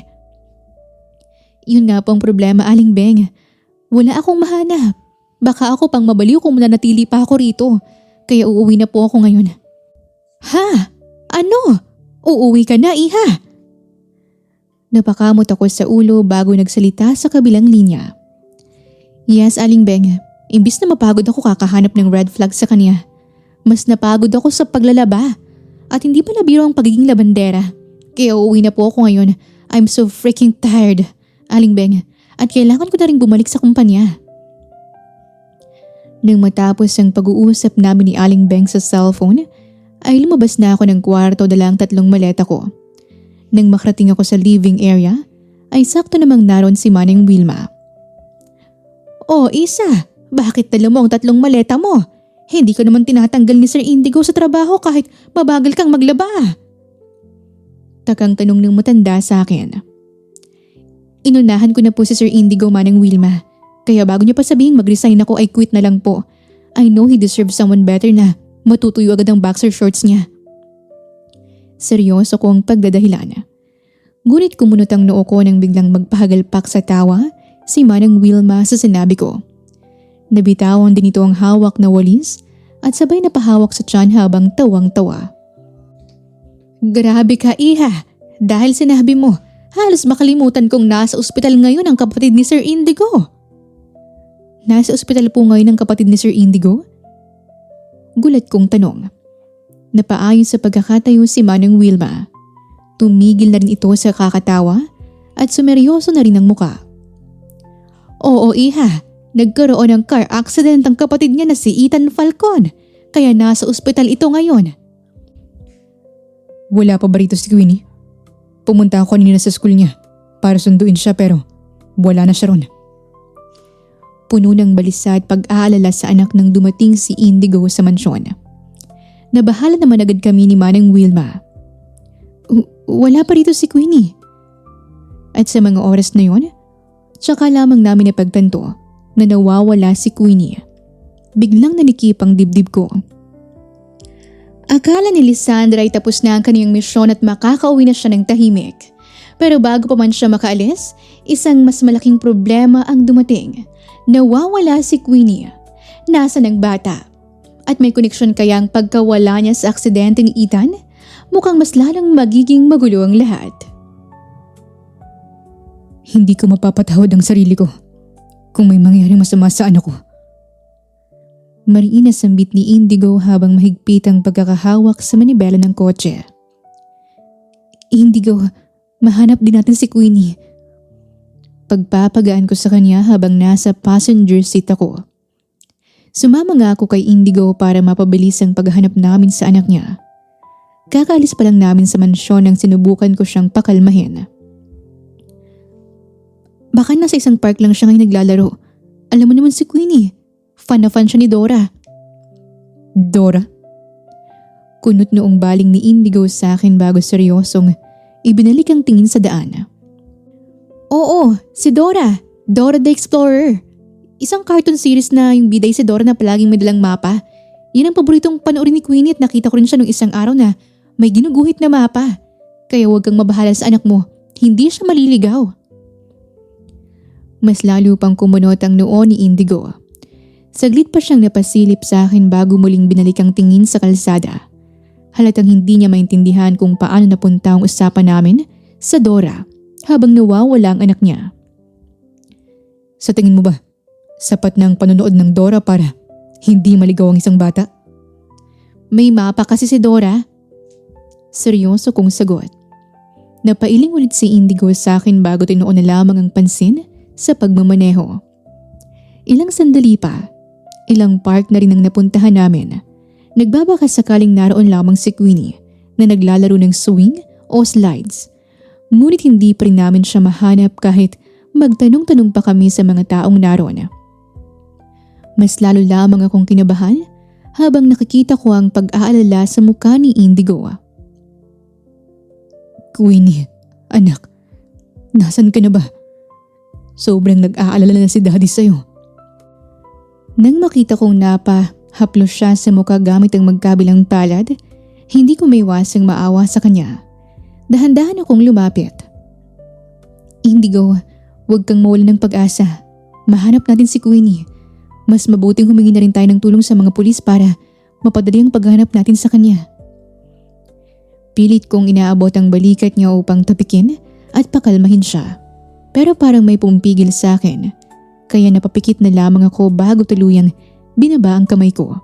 Yun nga po ang problema, Aling Beng. Wala akong mahanap. Baka ako pang mabaliw kung mananatili pa ako rito. Kaya uuwi na po ako ngayon. Ha? Ano? Uuwi ka na, Iha? Napakamot ako sa ulo bago nagsalita sa kabilang linya. Yes, Aling Beng. Imbis na mapagod ako kakahanap ng red flag sa kanya, mas napagod ako sa paglalaba. At hindi pala biro ang pagiging labandera. Kaya uuwi na po ako ngayon. I'm so freaking tired, Aling Beng. At kailangan ko na rin bumalik sa kumpanya. Nang matapos ang pag-uusap namin ni Aling Beng sa cellphone, ay lumabas na ako ng kwarto dala ang 3 maleta ko. Nang makarating ako sa living area, ay sakto namang naroon si Manang Wilma. Oh Isa, bakit dala mo ang 3 maleta mo? Hindi ko naman tinatanggal ni Sir Indigo sa trabaho kahit mabagal kang maglaba. Takang tanong ng matanda sa akin. Inunahan ko na po si Sir Indigo, Manang Wilma. Kaya bago niya pa sabihing mag-resign ako ay quit na lang po. I know he deserves someone better na matutuyo agad ang boxer shorts niya. Seryoso ko ang pagdadahilan. Ngunit kumunot ang noo ko nang biglang magpahagalpak sa tawa si Manang Wilma sa sinabi ko. Nabitawan din ito ang hawak na walis at sabay na pahawak sa tiyan habang tawang-tawa. Grabe ka, Iha. Dahil sinabi mo, halos makalimutan kong nasa ospital ngayon ang kapatid ni Sir Indigo. Nasa ospital po ngayon ang kapatid ni Sir Indigo? Gulat kong tanong. Napaayon sa pagkakatayo si Manang Wilma. Tumigil na rin ito sa kakatawa at sumeryoso na rin ang muka. Oo, Iha. Nagkaroon ng car accident ang kapatid niya na si Ethan Falcon, kaya nasa ospital ito ngayon. Wala pa ba rito si Queenie? Pumunta ako kanina sa school niya para sunduin siya pero wala na siya ron. Puno ng balisa at pag-aalala sa anak nang dumating si Indigo sa mansyon. Nabahala naman agad kami ni Manang Wilma. Wala pa rito si Queenie. At sa mga oras na yon, tsaka lamang namin napagtanto na nawawala si Queenie. Biglang nanikip ang dibdib ko. Akala ni Lisandra ay tapos na ang kaniyang misyon at makakauwi na siya ng tahimik. Pero bago pa man siya makaalis, isang mas malaking problema ang dumating. Nawawala si Queenie. Nasaan ang bata? At may koneksyon kaya ang pagkawala niya sa aksidente ni Ethan? Mukhang mas lalong magiging magulo ang lahat. Hindi ko mapapatawad ang sarili ko kung may mangyaring masama sa anak ko. Mariin na sambit ni Indigo habang mahigpit ang pagkakahawak sa manibela ng kotse. Indigo, mahanap din natin si Queenie. Pagpapagaan ko sa kanya habang nasa passenger seat ako. Sumama nga ako kay Indigo para mapabilis ang paghahanap namin sa anak niya. Kakaalis pa lang namin sa mansyon nang sinubukan ko siyang pakalmahin. Baka nasa isang park lang siya ngayon naglalaro. Alam mo naman si Queenie. Fan na fan siya ni Dora. Dora? Kunot noong baling ni Indigo sa akin bago seryosong ibinalik ang tingin sa daan. Oo, si Dora. Dora the Explorer. Isang cartoon series na yung biday si Dora na palaging may dalang mapa. Yan ang paboritong panoorin ni Queenie at nakita ko rin siya nung isang araw na may ginuguhit na mapa. Kaya huwag kang mabahala sa anak mo. Hindi siya maliligaw. Mas lalo pang kumunot ang noo ni Indigo. Saglit pa siyang napasilip sa akin bago muling binalik ang tingin sa kalsada. Halatang hindi niya maintindihan kung paano napunta ang usapan namin sa Dora habang nawawala ang anak niya. Sa tingin mo ba, sapat na ang panonood ng Dora para hindi maligaw ang isang bata? May mapa kasi si Dora. Seryoso kong sagot. Napailing ulit si Indigo sa akin bago tinuon na lamang ang pansin sa pagmamaneho. Ilang sandali pa, ilang park na rin ang napuntahan namin. Nagbabaka sakaling naroon lamang si Queenie na naglalaro ng swing o slides. Ngunit hindi pa rin namin siya mahanap kahit magtanong-tanong pa kami sa mga taong naroon. Mas lalo lamang akong kinabahan habang nakikita ko ang pag-aalala sa mukha ni Indigo. Queenie, anak, nasan ka na ba? Sobrang nag-aalala na si Daddy sa'yo. Nang makita kong haplos siya sa mukha gamit ang magkabilang palad, hindi ko maiwasang maawa sa kanya. Dahan-dahan akong lumapit. Indigo, huwag kang mawalan ng pag-asa. Mahanap natin si Queenie. Mas mabuting humingi na rin tayo ng tulong sa mga pulis para mapadali ang paghanap natin sa kanya. Pilit kong inaabot ang balikat niya upang tapikin at pakalmahin siya. Pero parang may pumipigil sa akin, kaya napapikit na lamang ako bago tuluyang binaba ang kamay ko.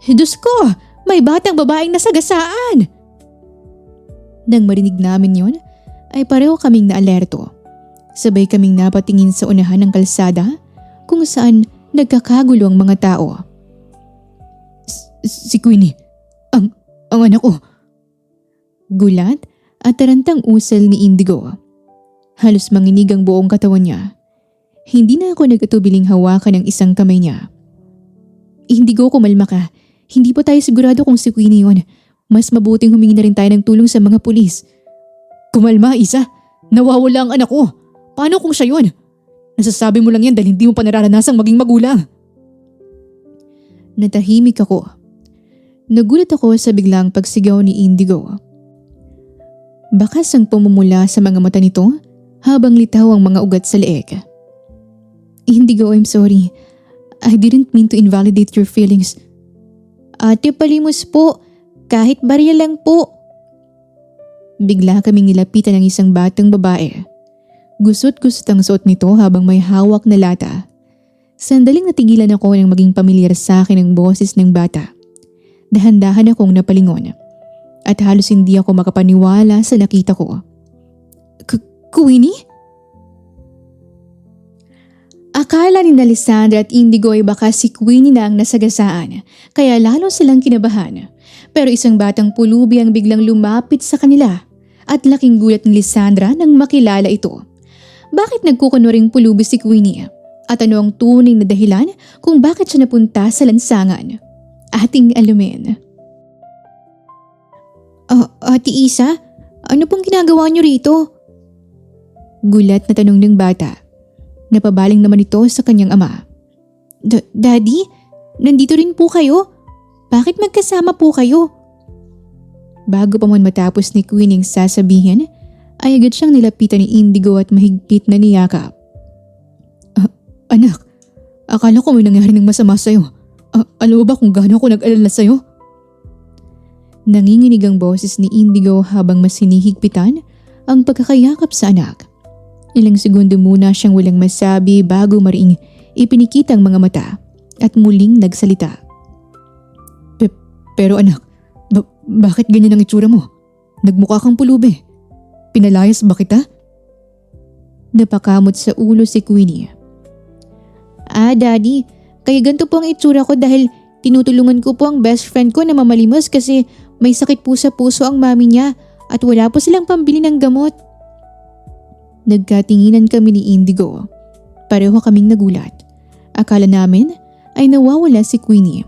Diyos ko! May batang babaeng nasagasaan! Nang marinig namin yon, ay pareho kaming naalerto. Sabay kaming napatingin sa unahan ng kalsada kung saan nagkakagulo ang mga tao. Si Queenie, ang anak ko. Gulat at tarantang usal ni Indigo. Halos manginig ang buong katawan niya. Hindi na ako nagatubiling hawakan ng isang kamay niya. Indigo, kumalma ka. Hindi pa tayo sigurado kung si Queenie yun. Mas mabuting humingi na rin tayo ng tulong sa mga pulis. Kumalma, Isa. Nawawala ang anak ko. Paano kung siya yun? Nasasabi mo lang yan dahil hindi mo pa nararanasang maging magulang. Natahimik ako. Nagulat ako sa biglang pagsigaw ni Indigo. Bakas ang pumumula sa mga mata nito habang litaw ang mga ugat sa leeg. Indigo, I'm sorry. I didn't mean to invalidate your feelings. Ate Palimos po, kahit barya lang po. Bigla kaming nilapitan ng isang batang babae. Gusot-gusot ang suot nito habang may hawak na lata. Sandaling natigilan ako nang maging pamilyar sa akin ang boses ng bata. Dahan-dahan akong napalingon at halos hindi ako makapaniwala sa nakita ko. Queenie? Akala ni Alessandra at Indigo ay baka si Queenie na ang nasagasaan, kaya lalo silang kinabahan. Pero isang batang pulubi ang biglang lumapit sa kanila at laking gulat ni Alessandra nang makilala ito. Bakit nagkukunwaring pulubi si Queenie? At ano ang tunay na dahilan kung bakit siya napunta sa lansangan? Ating alamin. Ate Isa, ano pong ginagawa niyo rito? Gulat na tanong ng bata. Napabaling naman ito sa kanyang ama. Daddy, nandito rin po kayo? Bakit magkasama po kayo? Bago pa man matapos ni Queenie sasabihin, ay agad siyang nilapitan ni Indigo at mahigpit na niyakap. Anak, akala ko may nangyari ng masama sa'yo. Alam mo ba kung gaano ako nag-alala sa'yo? Nanginginig ang boses ni Indigo habang mas hinihigpitan ang pagkakayakap sa anak. Ilang segundo muna siyang walang masabi bago mariing ipinikit ang mga mata at muling nagsalita. Pero anak, bakit ganyan ang itsura mo? Nagmukha kang pulubi. Pinalayas ba kita? Napakamot sa ulo si Queenie. Daddy, kaya ganito po ang itsura ko dahil tinutulungan ko po ang best friend ko na mamalimos kasi may sakit po sa puso ang mami niya at wala po silang pambili ng gamot. Nagkatinginan kami ni Indigo. Pareho kaming nagulat. Akala namin ay nawawala si Queenie.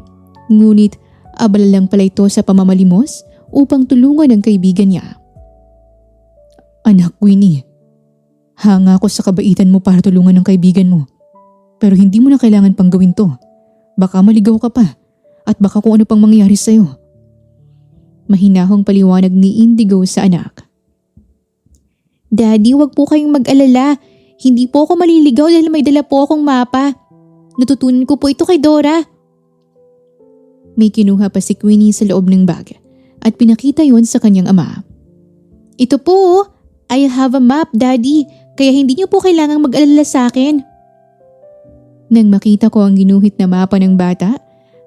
Ngunit abala lang pala ito sa pamamalimos upang tulungan ang kaibigan niya. Anak Queenie, hanga ako sa kabaitan mo para tulungan ang kaibigan mo. Pero hindi mo na kailangan pang gawin to. Baka maligaw ka pa at baka kung ano pang mangyari sa'yo. Mahinahong paliwanag ni Indigo sa anak. Daddy, wag po kayong mag-alala. Hindi po ako maliligaw dahil may dala po akong mapa. Natutunan ko po ito kay Dora. May kinuha pa si Queenie sa loob ng bag at pinakita yon sa kanyang ama. Ito po, I have a map, Daddy, kaya hindi niyo po kailangang mag-alala sa akin. Nang makita ko ang ginuhit na mapa ng bata,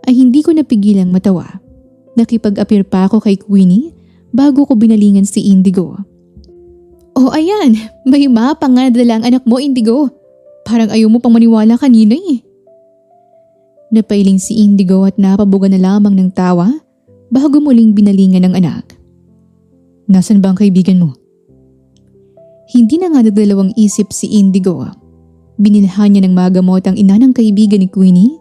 ay hindi ko napigilang matawa. Nakipag-appear pa ako kay Queenie bago ko binalingan si Indigo. Oh ayan, may mapa nga dala ang anak mo, Indigo. Parang ayaw mo pang maniwala kanina eh. Napailing si Indigo at napabuga na lamang ng tawa bago muling binalingan ng anak. Nasaan ba ang kaibigan mo? Hindi na nga nagdalawang isip si Indigo. Binilhan niya ng magamot ang ina ng kaibigan ni Queenie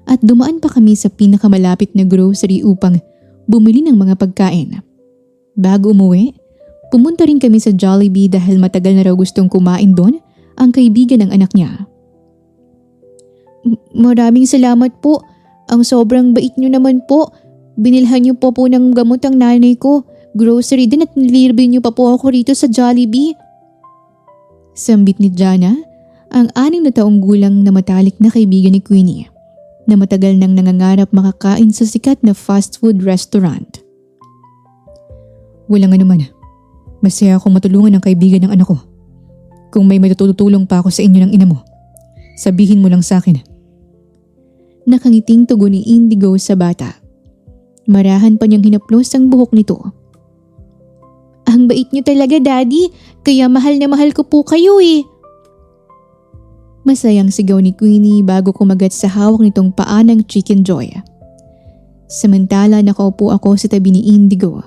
at dumaan pa kami sa pinakamalapit na grocery upang bumili ng mga pagkain. Bago umuwi, pumunta rin kami sa Jollibee dahil matagal na raw gustong kumain doon ang kaibigan ng anak niya. Maraming salamat po. Ang sobrang bait niyo naman po. Binilhan niyo po ng gamot ang nanay ko. Grocery din at nililibre niyo pa po ako rito sa Jollibee. Sambit ni Jana, ang 6 na taong gulang na matalik na kaibigan ni Queenie na matagal nang nangangarap makakain sa sikat na fast food restaurant. Walang anuman. Masaya akong matulungan ang kaibigan ng anak ko. Kung may matutulong pa ako sa inyo ng ina mo, sabihin mo lang sa akin. Nakangiting tugon ni Indigo sa bata. Marahan pa niyang hinaplos ang buhok nito. Ang bait niyo talaga, Daddy, kaya mahal na mahal ko po kayo eh. Masayang sigaw ni Queenie bago kumagat sa hawak nitong paa ng Chicken Joy. Samantala nakaupo ako sa tabi ni Indigo.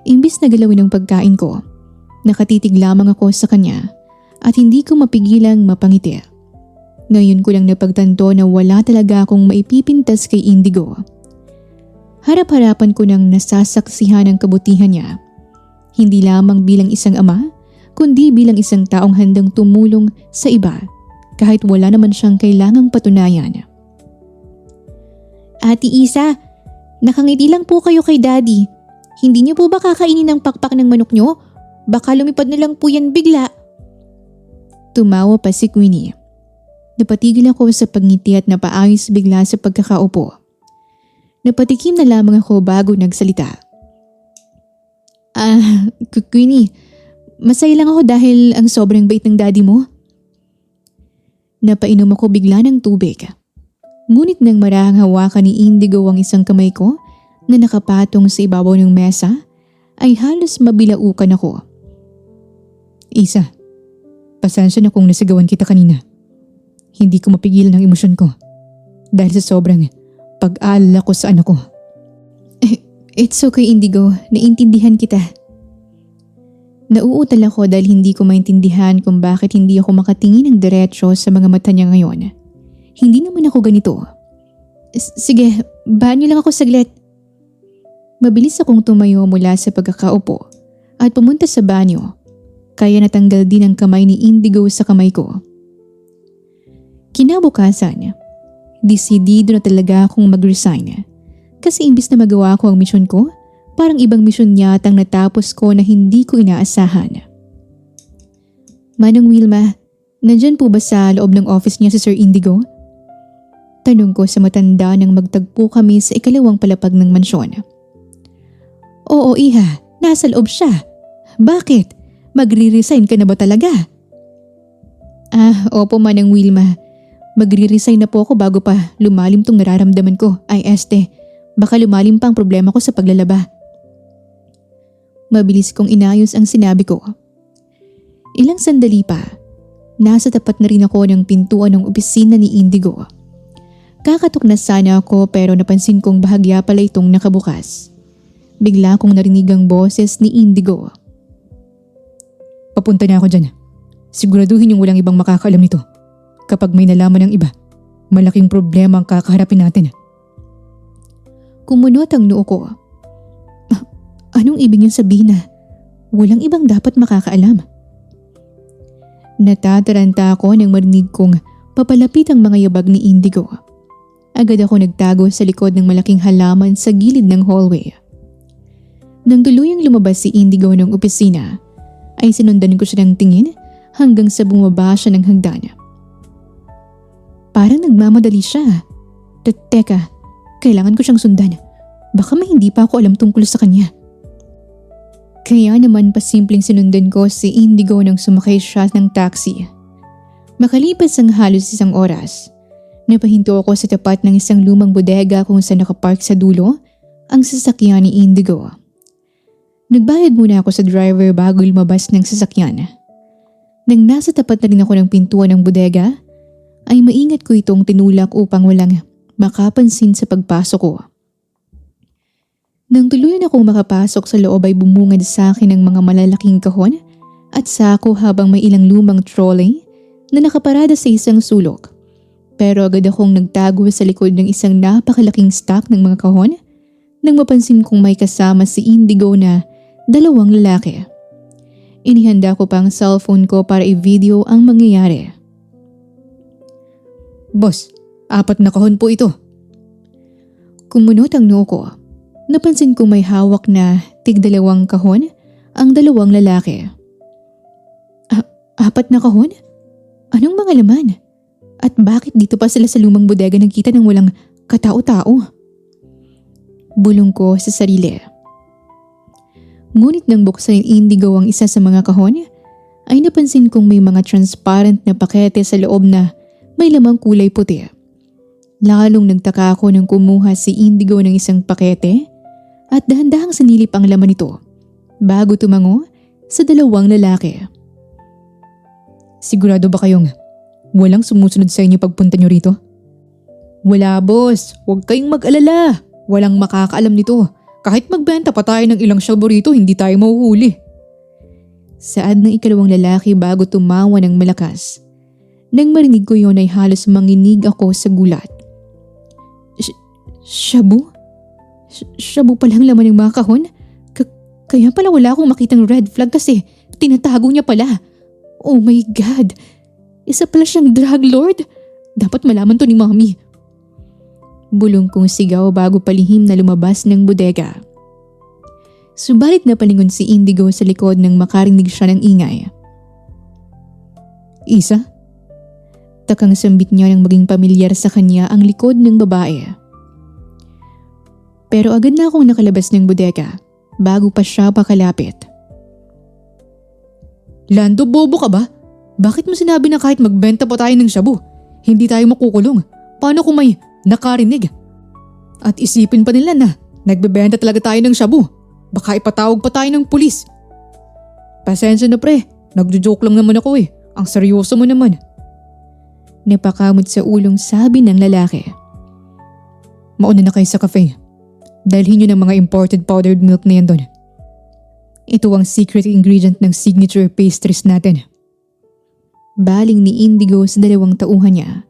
Imbis na galawin ang pagkain ko, nakatitig lamang ako sa kanya at hindi ko mapigilang mapangiti. Ngayon ko lang napagtanto na wala talaga akong maipipintas kay Indigo. Harap-harapan ko nang nasasaksihan ang kabutihan niya. Hindi lamang bilang isang ama, kundi bilang isang taong handang tumulong sa iba kahit wala naman siyang kailangang patunayan. Ate Isa, nakangiti lang po kayo kay Daddy. Hindi niyo po ba kakainin ng pakpak ng manok niyo? Baka lumipad na lang po yan bigla. Tumawa pa si Queenie. Napatigil ako sa pagngiti at napaayos bigla sa pagkakaupo. Napatikim na lamang ako bago nagsalita. Queenie, masaya lang ako dahil ang sobrang bait ng daddy mo. Napainom ako bigla ng tubig. Ngunit nang marahang hawakan ni Indigo ang isang kamay ko na nakapatong sa ibabaw ng mesa, ay halos mabilaukan ako. Isa, pasensya na kung nasigawan kita kanina. Hindi ko mapigilan ang emosyon ko dahil sa sobrang pag-aalala ko sa anak ko. It's okay, Indigo. Naintindihan kita. Nauutal ako dahil hindi ko maintindihan kung bakit hindi ako makatingin ng diretsyo sa mga mata niya ngayon. Hindi naman ako ganito. Sige, banyo lang ako saglit. Mabilis akong tumayo mula sa pagkakaupo at pumunta sa banyo. Kaya natanggal din ang kamay ni Indigo sa kamay ko. Kinabukasan, desidido na talaga akong mag-resign. Kasi imbis na magawa ko ang misyon ko, parang ibang misyon yatang natapos ko na hindi ko inaasahan. Manang Wilma, nandyan po ba sa loob ng office niya si Sir Indigo? Tanong ko sa matanda nang magtagpo kami sa ikalawang palapag ng mansyon. Oo iha, nasa loob siya. Bakit? Magre-resign ka na ba talaga? Opo Manang Wilma. Magre-resign na po ako bago pa lumalim tong nararamdaman ko. Ay baka lumalim pa ang problema ko sa paglalaba. Mabilis kong inayos ang sinabi ko. Ilang sandali pa, nasa tapat na rin ako ng pintuan ng opisina ni Indigo. Kakatok na sana ako pero napansin kong bahagya pala itong nakabukas. Bigla kong narinig ang boses ni Indigo. Papunta na ako dyan. Siguraduhin yung walang ibang makakaalam nito. Kapag may nalaman ng iba, malaking problema ang kakaharapin natin. Kumunot ang noo ko. Anong ibig niyang sabihin na walang ibang dapat makakaalam? Natataranta ako nang marinig kong papalapit ang mga yabag ni Indigo. Agad ako nagtago sa likod ng malaking halaman sa gilid ng hallway. Nang tuluyang lumabas si Indigo ng opisina, ay sinundan ko siya ng tingin hanggang sa bumaba siya ng hagdan. Parang nagmamadali siya. Teka. Kailangan ko siyang sundan. Baka may hindi pa ako alam tungkol sa kanya. Kaya naman pasimpleng sinundan ko si Indigo nang sumakay siya ng taxi. Makalipas ang halos isang oras, napahinto ako sa tapat ng isang lumang bodega kung saan nakapark sa dulo ang sasakyan ni Indigo. Nagbayad muna ako sa driver bago lumabas ng sasakyan. Nang nasa tapat na rin ako ng pintuan ng bodega, ay maingat ko itong tinulak upang walang makapansin sa pagpasok ko. Nang tuluyan akong makapasok sa loob ay bumungad sa akin ng mga malalaking kahon at sako habang may ilang lumang trolley na nakaparada sa isang sulok. Pero agad akong nagtago sa likod ng isang napakalaking stack ng mga kahon nang mapansin kong may kasama si Indigo na 2 lalaki. Inihanda ko pa ang cellphone ko para i-video ang mangyayari. Boss, 4 na kahon po ito. Kumunot ang noo ko. Napansin kong may hawak na 2 kahon ang 2 lalaki. 4 na kahon? Anong mga laman? At bakit dito pa sila sa lumang bodega nagkita ng walang katao-tao? Bulong ko sa sarili. Ngunit nang buksan ni Indigo ang isa sa mga kahon, ay napansin kong may mga transparent na pakete sa loob na may lamang kulay puti. Lalong nagtaka ako nang kumuha si Indigo ng isang pakete at dahan-dahang sinilip ang laman nito bago tumango sa 2 lalaki. Sigurado ba kayong walang sumusunod sa inyo pagpunta nyo rito? Wala boss, huwag kayong mag-alala. Walang makakaalam nito. Kahit magbenta pa tayo ng ilang shabu rito, hindi tayo mahuhuli. Saad ng 2 lalaki bago tumawa ng malakas. Nang marinig ko yon ay halos manginig ako sa gulat. Shabu? Shabu palang laman ng mga kahon? Kaya pala wala akong makitang red flag kasi tinatago niya pala. Oh my God! Isa pala siyang drug lord? Dapat malaman to ni Mommy. Bulong kong sigaw bago palihim na lumabas ng bodega. Subalit napalingon si Indigo sa likod nang makarinig siya ng ingay. Isa? Takang sambit niya nang maging pamilyar sa kanya ang likod ng babae. Pero agad na akong nakalabas ng bodega bago pa siya pakalapit. Lando, bobo ka ba? Bakit mo sinabi na kahit magbenta pa tayo ng shabu, hindi tayo makukulong? Paano kung may nakarinig? At isipin pa nila na nagbebenta talaga tayo ng shabu. Baka ipatawag pa tayo ng pulis. Pasensya na pre, nagjo-joke lang naman ako eh. Ang seryoso mo naman. Napakamot sa ulong sabi ng lalaki. Mauna na kayo sa cafe. Dalhin nyo ng mga imported powdered milk na yan doon. Ito ang secret ingredient ng signature pastries natin. Baling ni Indigo sa 2 tauhan niya.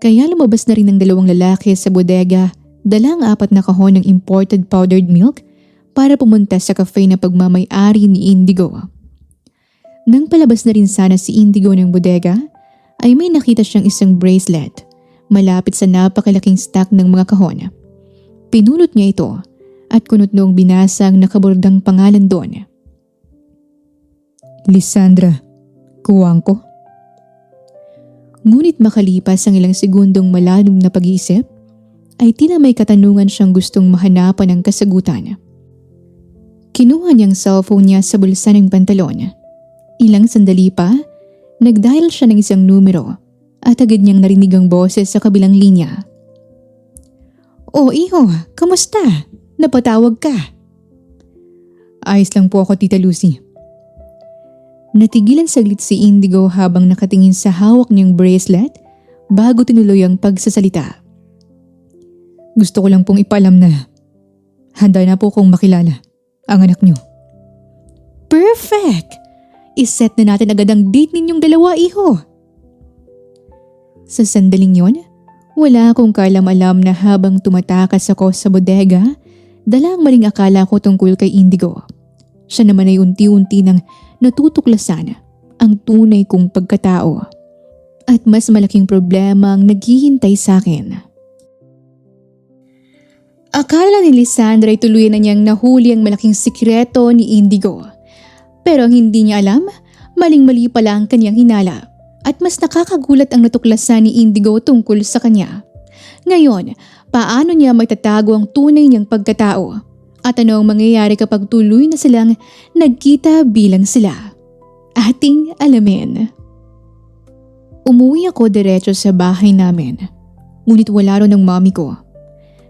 Kaya lumabas na rin ng 2 lalaki sa bodega, dala ang 4 na kahon ng imported powdered milk para pumunta sa cafe na pagmamay-ari ni Indigo. Nang palabas na rin sana si Indigo ng bodega, ay may nakita siyang isang bracelet malapit sa napakalaking stack ng mga kahon. Pinulot niya ito at kunot noong binasa ang nakabordang pangalan doon. Lisandra Cuangco. Ngunit makalipas ang ilang segundong malalim na pag-iisip, ay tila may katanungan siyang gustong mahanapan ng kasagutan. Kinuha niyang cellphone niya sa bulsa ng pantalon. Ilang sandali pa, nagdial siya ng isang numero at agad niyang narinig ang boses sa kabilang linya. "Oh iho, kamusta? Napatawag ka?" Ayos lang po ako, Tita Lucy. Natigilan saglit si Indigo habang nakatingin sa hawak niyang bracelet bago tinuloy ang pagsasalita. Gusto ko lang pong ipaalam na handa na po kong makilala ang anak niyo. Perfect! Iset na natin agad ang date ninyong dalawa, iho. Sa sandaling yon, wala akong kaalam-alam na habang tumatakas ako sa bodega, dala ang maling akala ko tungkol kay Indigo. Siya naman ay unti-unti nang natutuklasan ang tunay kong pagkatao. At mas malaking problema ang naghihintay sa akin. Akala ni Lisandra ay tuluyan na niyang nahuli ang malaking sikreto ni Indigo. Pero ang hindi niya alam, maling-mali pala ang kanyang hinala. At mas nakakagulat ang natuklasan ni Indigo tungkol sa kanya. Ngayon, paano niya maitatago ang tunay niyang pagkatao? At ano ang mangyayari kapag tuloy na silang nagkita bilang sila? Ating alamin. Umuwi ako diretso sa bahay namin. Ngunit wala ron ang mommy ko.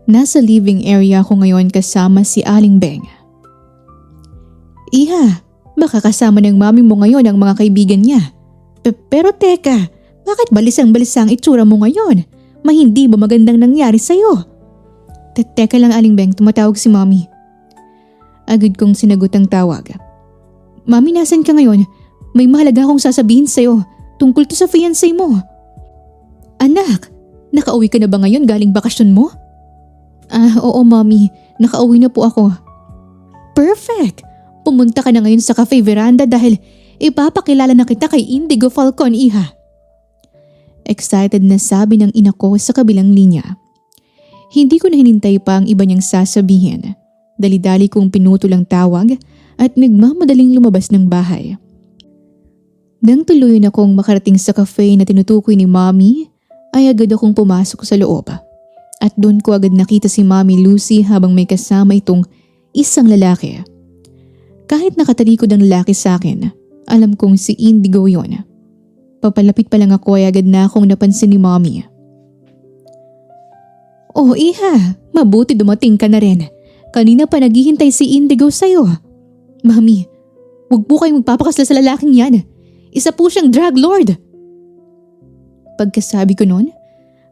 Nasa living area ko ngayon kasama si Aling Beng. "Iha, baka kasama ng mami mo ngayon ang mga kaibigan niya. Pero teka, bakit balisang-balisa ang itsura mo ngayon? May hindi ba magandang nangyari sa'yo?" Teka lang Aling Beng, tumatawag si mami. Agad kong sinagot ang tawag. "Mami, nasan ka ngayon? May mahalaga akong sasabihin sa'yo tungkol to sa fiancé mo." "Anak, nakauwi ka na ba ngayon galing bakasyon mo?" Oo mami, nakauwi na po ako." "Perfect! Pumunta ka na ngayon sa cafe veranda dahil ipapakilala na kita kay Indigo Falcon, iha." Excited na sabi ng ina ko sa kabilang linya. Hindi ko na hinintay pa ang iba niyang sasabihin. Dali-dali kong pinutol ang tawag at nagmamadaling lumabas ng bahay. Nang tuluyan akong makarating sa cafe na tinutukoy ni Mommy, ay agad akong pumasok sa loob. At doon ko agad nakita si Mommy Lucy habang may kasama itong isang lalaki. Kahit nakatalikod ang lalaki sa akin, alam kong si Indigo yon. Papalapit pa lang ako ay agad na akong napansin ni Mommy. "Oh iha, mabuti dumating ka na rin. Kanina pa naghihintay si Indigo sa'yo." "Mami, huwag po kayong magpapakasla sa lalaking yan. Isa po siyang drug lord." Pagkasabi ko nun,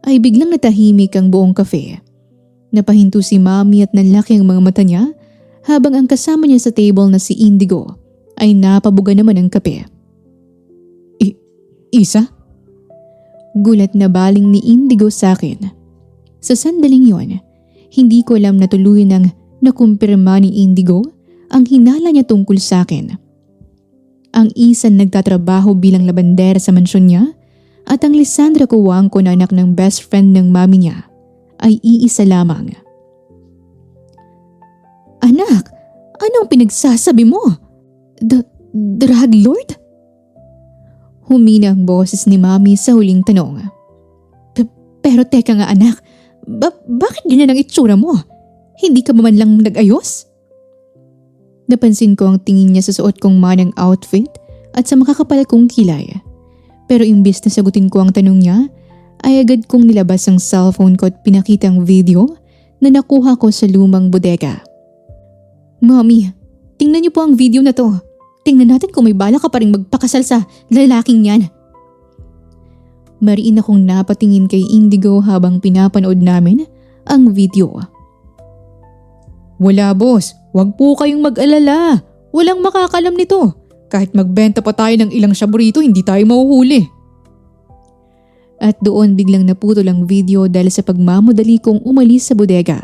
ay biglang natahimik ang buong cafe. Napahinto si Mommy at nanlaki ang mga mata niya habang ang kasama niya sa table na si Indigo ay napabuga naman ng kape. Isa? Gulat na baling ni Indigo sa akin. Sa sandaling yon, hindi ko alam na tuluyan ng nakumpirma ni Indigo ang hinala niya tungkol sa akin. Ang isa nagtatrabaho bilang labandera sa mansyon niya at ang Lisandra Cuangco na anak ng best friend ng mami niya ay iisa lamang. "Anak, anong pinagsasabi mo? Drug lord?" Humina ang boses ni Mami sa huling tanong. Pero teka nga anak, bakit ganyan ang itsura mo? Hindi ka ba man lang nag-ayos? Napansin ko ang tingin niya sa suot kong manang outfit at sa makakapal kong kilay. Pero imbis na sagutin ko ang tanong niya, ay agad kong nilabas ang cellphone ko at pinakita ang video na nakuha ko sa lumang bodega. Mommy, tingnan niyo po ang video na to. Tingnan natin kung may bala ka pa rin magpakasal sa lalaking yan. Mariin akong napatingin kay Indigo habang pinapanood namin ang video. Wala boss, wag po kayong mag-alala. Walang makakalam nito. Kahit magbenta pa tayo ng ilang shabu rito, hindi tayo mahuhuli. At doon biglang naputol ang video dahil sa pagmamadali kong umalis sa bodega.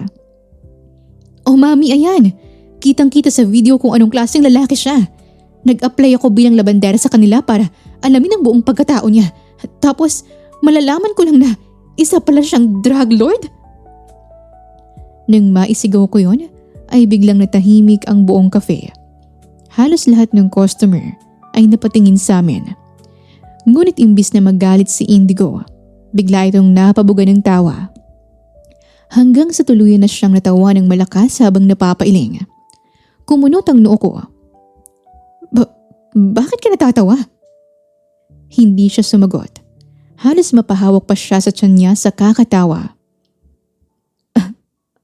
Oh mami, ayan. Kitang-kita sa video kung anong klaseng lalaki siya. Nag-apply ako bilang labandera sa kanila para alamin ang buong pagkatao niya. Tapos malalaman ko lang na isa pala siyang drug lord. Nang maisigaw ko yon, ay biglang natahimik ang buong cafe. Halos lahat ng customer ay napatingin sa amin. Ngunit imbis na magalit si Indigo, bigla itong napabuga ng tawa. Hanggang sa tuluyan na siyang natawa ng malakas habang napapailing. Kumunot ang noo ko. Bakit ka natatawa? Hindi siya sumagot. Halos mapahawak pa siya sa tiyan niya sa kakatawa.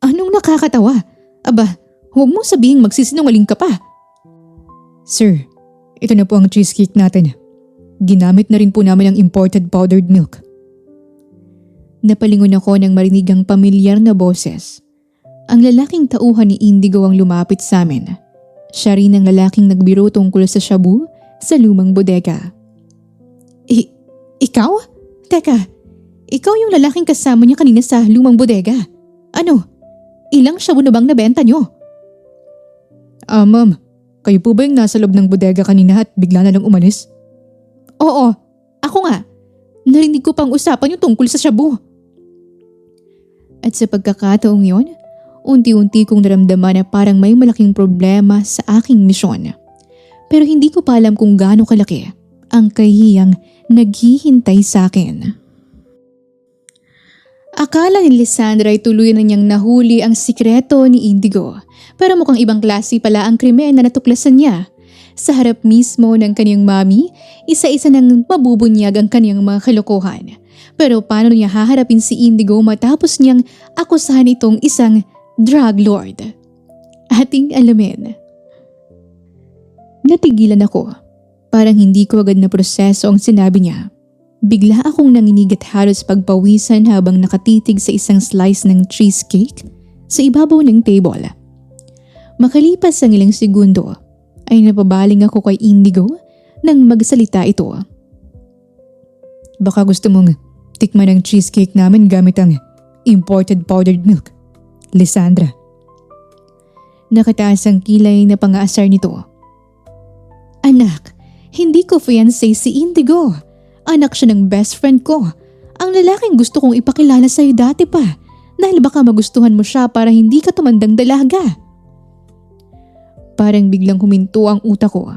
Anong nakakatawa? Aba, huwag mo sabihing magsisinungaling ka pa. Sir, ito na po ang cheesecake natin. Ginamit na rin po namin ang imported powdered milk. Napalingon ako nang marinig ang pamilyar na boses. Ang lalaking tauhan ni Indigo ang lumapit sa amin. Siya rin ang lalaking nagbiro tungkol sa shabu sa lumang bodega. Ikaw? Teka, ikaw yung lalaking kasama niya kanina sa lumang bodega. Ano? Ilang shabu na bang nabenta niyo? Ma'am, kayo po ba yung nasa loob ng bodega kanina at bigla na lang umalis? Oo, ako nga. Narinig ko pang usapan yung tungkol sa shabu. At sa pagkakataong yon, unti-unti kong naramdaman na parang may malaking problema sa aking misyon. Pero hindi ko pa alam kung gaano kalaki ang kahiyang naghihintay sa akin. Akala ni Lisandra ay tuloy na niyang nahuli ang sikreto ni Indigo. Pero mukhang ibang klase pala ang krimen na natuklasan niya. Sa harap mismo ng kaniyang mami, isa-isa nang mabubunyag ang kaniyang mga kalokohan. Pero paano niya haharapin si Indigo matapos niyang akusahan itong isang drug lord? Ating alamin. Natigilan ako. Parang hindi ko agad na proseso ang sinabi niya. Bigla akong nanginig at halos pagpawisan habang nakatitig sa isang slice ng cheesecake sa ibabaw ng table. Makalipas ang ilang segundo ay napabaling ako kay Indigo nang magsalita ito. Baka gusto mong tikman ang cheesecake namin gamit ang imported powdered milk, Lisandra. Nakataas ang kilay na pang-aasar nito. Anak, hindi ko fiancé si Indigo. Anak siya ng best friend ko. Ang lalaking gusto kong ipakilala sa'yo dati pa. Dahil baka magustuhan mo siya para hindi ka tumandang dalaga. Parang biglang huminto ang utak ko.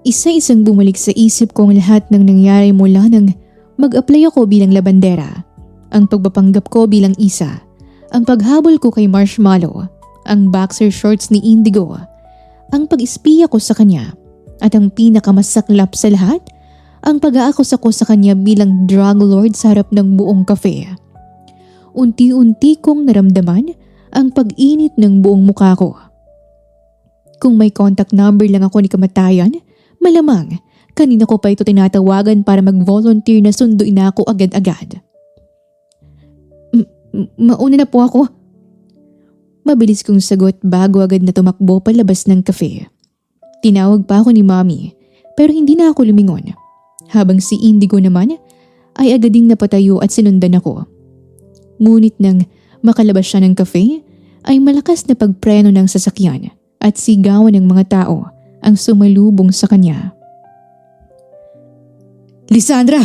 Isa-isang bumalik sa isip ko ang lahat ng nangyari mula nang mag-apply ako bilang labandera. Ang pagpapanggap ko bilang isa. Ang paghabol ko kay Marshmallow. Ang boxer shorts ni Indigo. Ang pag-espiya ko sa kanya. At ang pinakamasaklap sa lahat, ang pag-aakusa ko sa kanya bilang drug lord sa harap ng buong cafe. Unti-unti kong naramdaman ang pag-init ng buong mukha ko. Kung may contact number lang ako ni kamatayan, malamang kanina ko pa ito tinatawagan para mag-volunteer na sunduin na ako agad-agad. Mauna na po ako. Mabilis kong sagot bago agad na tumakbo palabas ng cafe. Tinawag pa ako ni Mommy pero hindi na ako lumingon. Habang si Indigo naman ay agading napatayo at sinundan ako. Ngunit nang makalabas siya ng cafe ay malakas na pagpreno ng sasakyan at sigawan ng mga tao ang sumalubong sa kanya. Lisandra!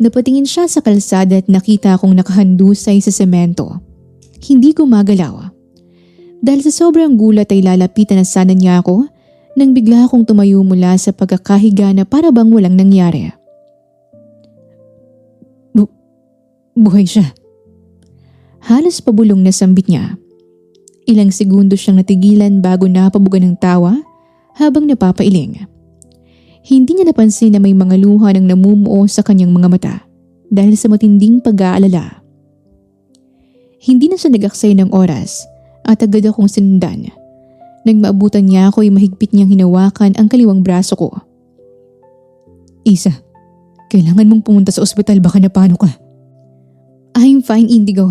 Napatingin siya sa kalsada at nakita akong nakahandusay sa semento. Hindi ko magalaw. Dahil sa sobrang gulat ay lalapitan na sana niya ako nang bigla akong tumayo mula sa pagkakahiga na para bang walang nangyari. Buhay siya. Halos pabulong na sambit niya. Ilang segundo siyang natigilan bago napabuga ng tawa habang napapailing. Hindi niya napansin na may mga luha nang namumuo sa kanyang mga mata dahil sa matinding pag-aalala. Hindi na siya nag-aksaya ng oras at agad akong sinundan. Nang maabutan niya ako ay mahigpit niyang hinawakan ang kaliwang braso ko. Isa, kailangan mong pumunta sa ospital, baka napano ka. I'm fine, Indigo.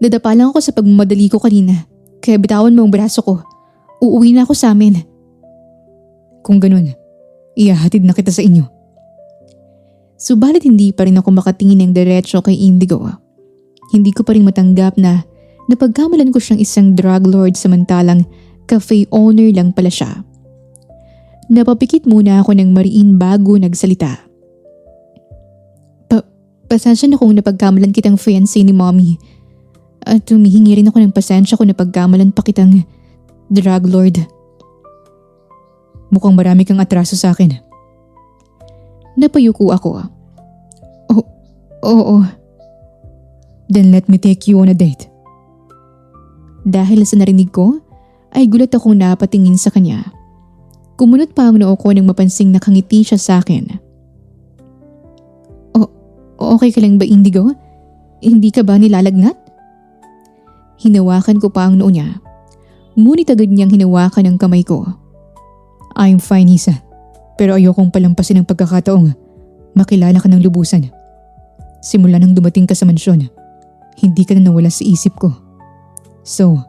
Dadapa lang ako sa pagmamadali ko kanina, kaya bitawan mo ang braso ko. Uuwi na ako sa amin. Kung ganun, ihahatid na kita sa inyo. Subalit hindi pa rin ako makatingin ng diretso kay Indigo. Hindi ko pa rin matanggap na napagkamalan ko siyang isang drug lord samantalang cafe owner lang pala siya. Napapikit muna ako ng mariin bago nagsalita. Pasensya na kung napagkamalan kitang fiancé ni mommy. At humihingi rin ako ng pasensya kung napagkamalan pa kitang drug lord. Mukhang marami kang atraso sa akin. Napayuko ako. Oo. Then let me take you on a date. Dahil sa narinig ko, ay gulat akong napatingin sa kanya. Kumunot pa ang noo ko nang mapansing nakangiti siya sa akin. Okay ka lang ba, Indigo? Hindi ka ba nilalagnat? Hinawakan ko pa ang noo niya. Ngunit agad niyang hinawakan ang kamay ko. I'm fine, Isa. Pero ayokong palampasin ang pagkakataong makilala ka ng lubusan. Simula nang dumating ka sa mansyon, hindi ka na nawala sa isip ko. So,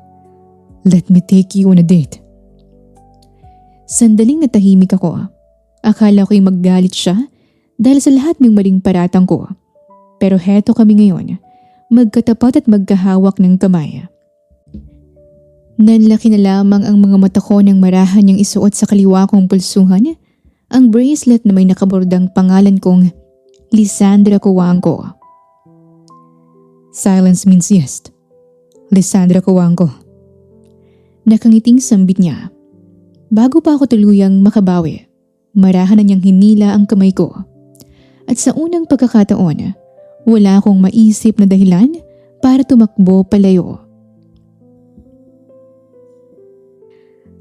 let me take you on a date. Sandaling natahimik ako. Akala ko'y maggalit siya dahil sa lahat ng maling paratang ko. Pero heto kami ngayon, magkatapat at magkahawak ng kamay. Nanlaki na lamang ang mga mata ko nang marahan niyang isuot sa kaliwa kong pulsuhan ang bracelet na may nakabordang pangalan kong Lisandra Cojuangco. Silence means yes. Lisandra Cojuangco. Nakangiting sambit niya. Bago pa ako tuluyang makabawi, marahan na niyang hinila ang kamay ko. At sa unang pagkakataon, wala akong maisip na dahilan para tumakbo palayo.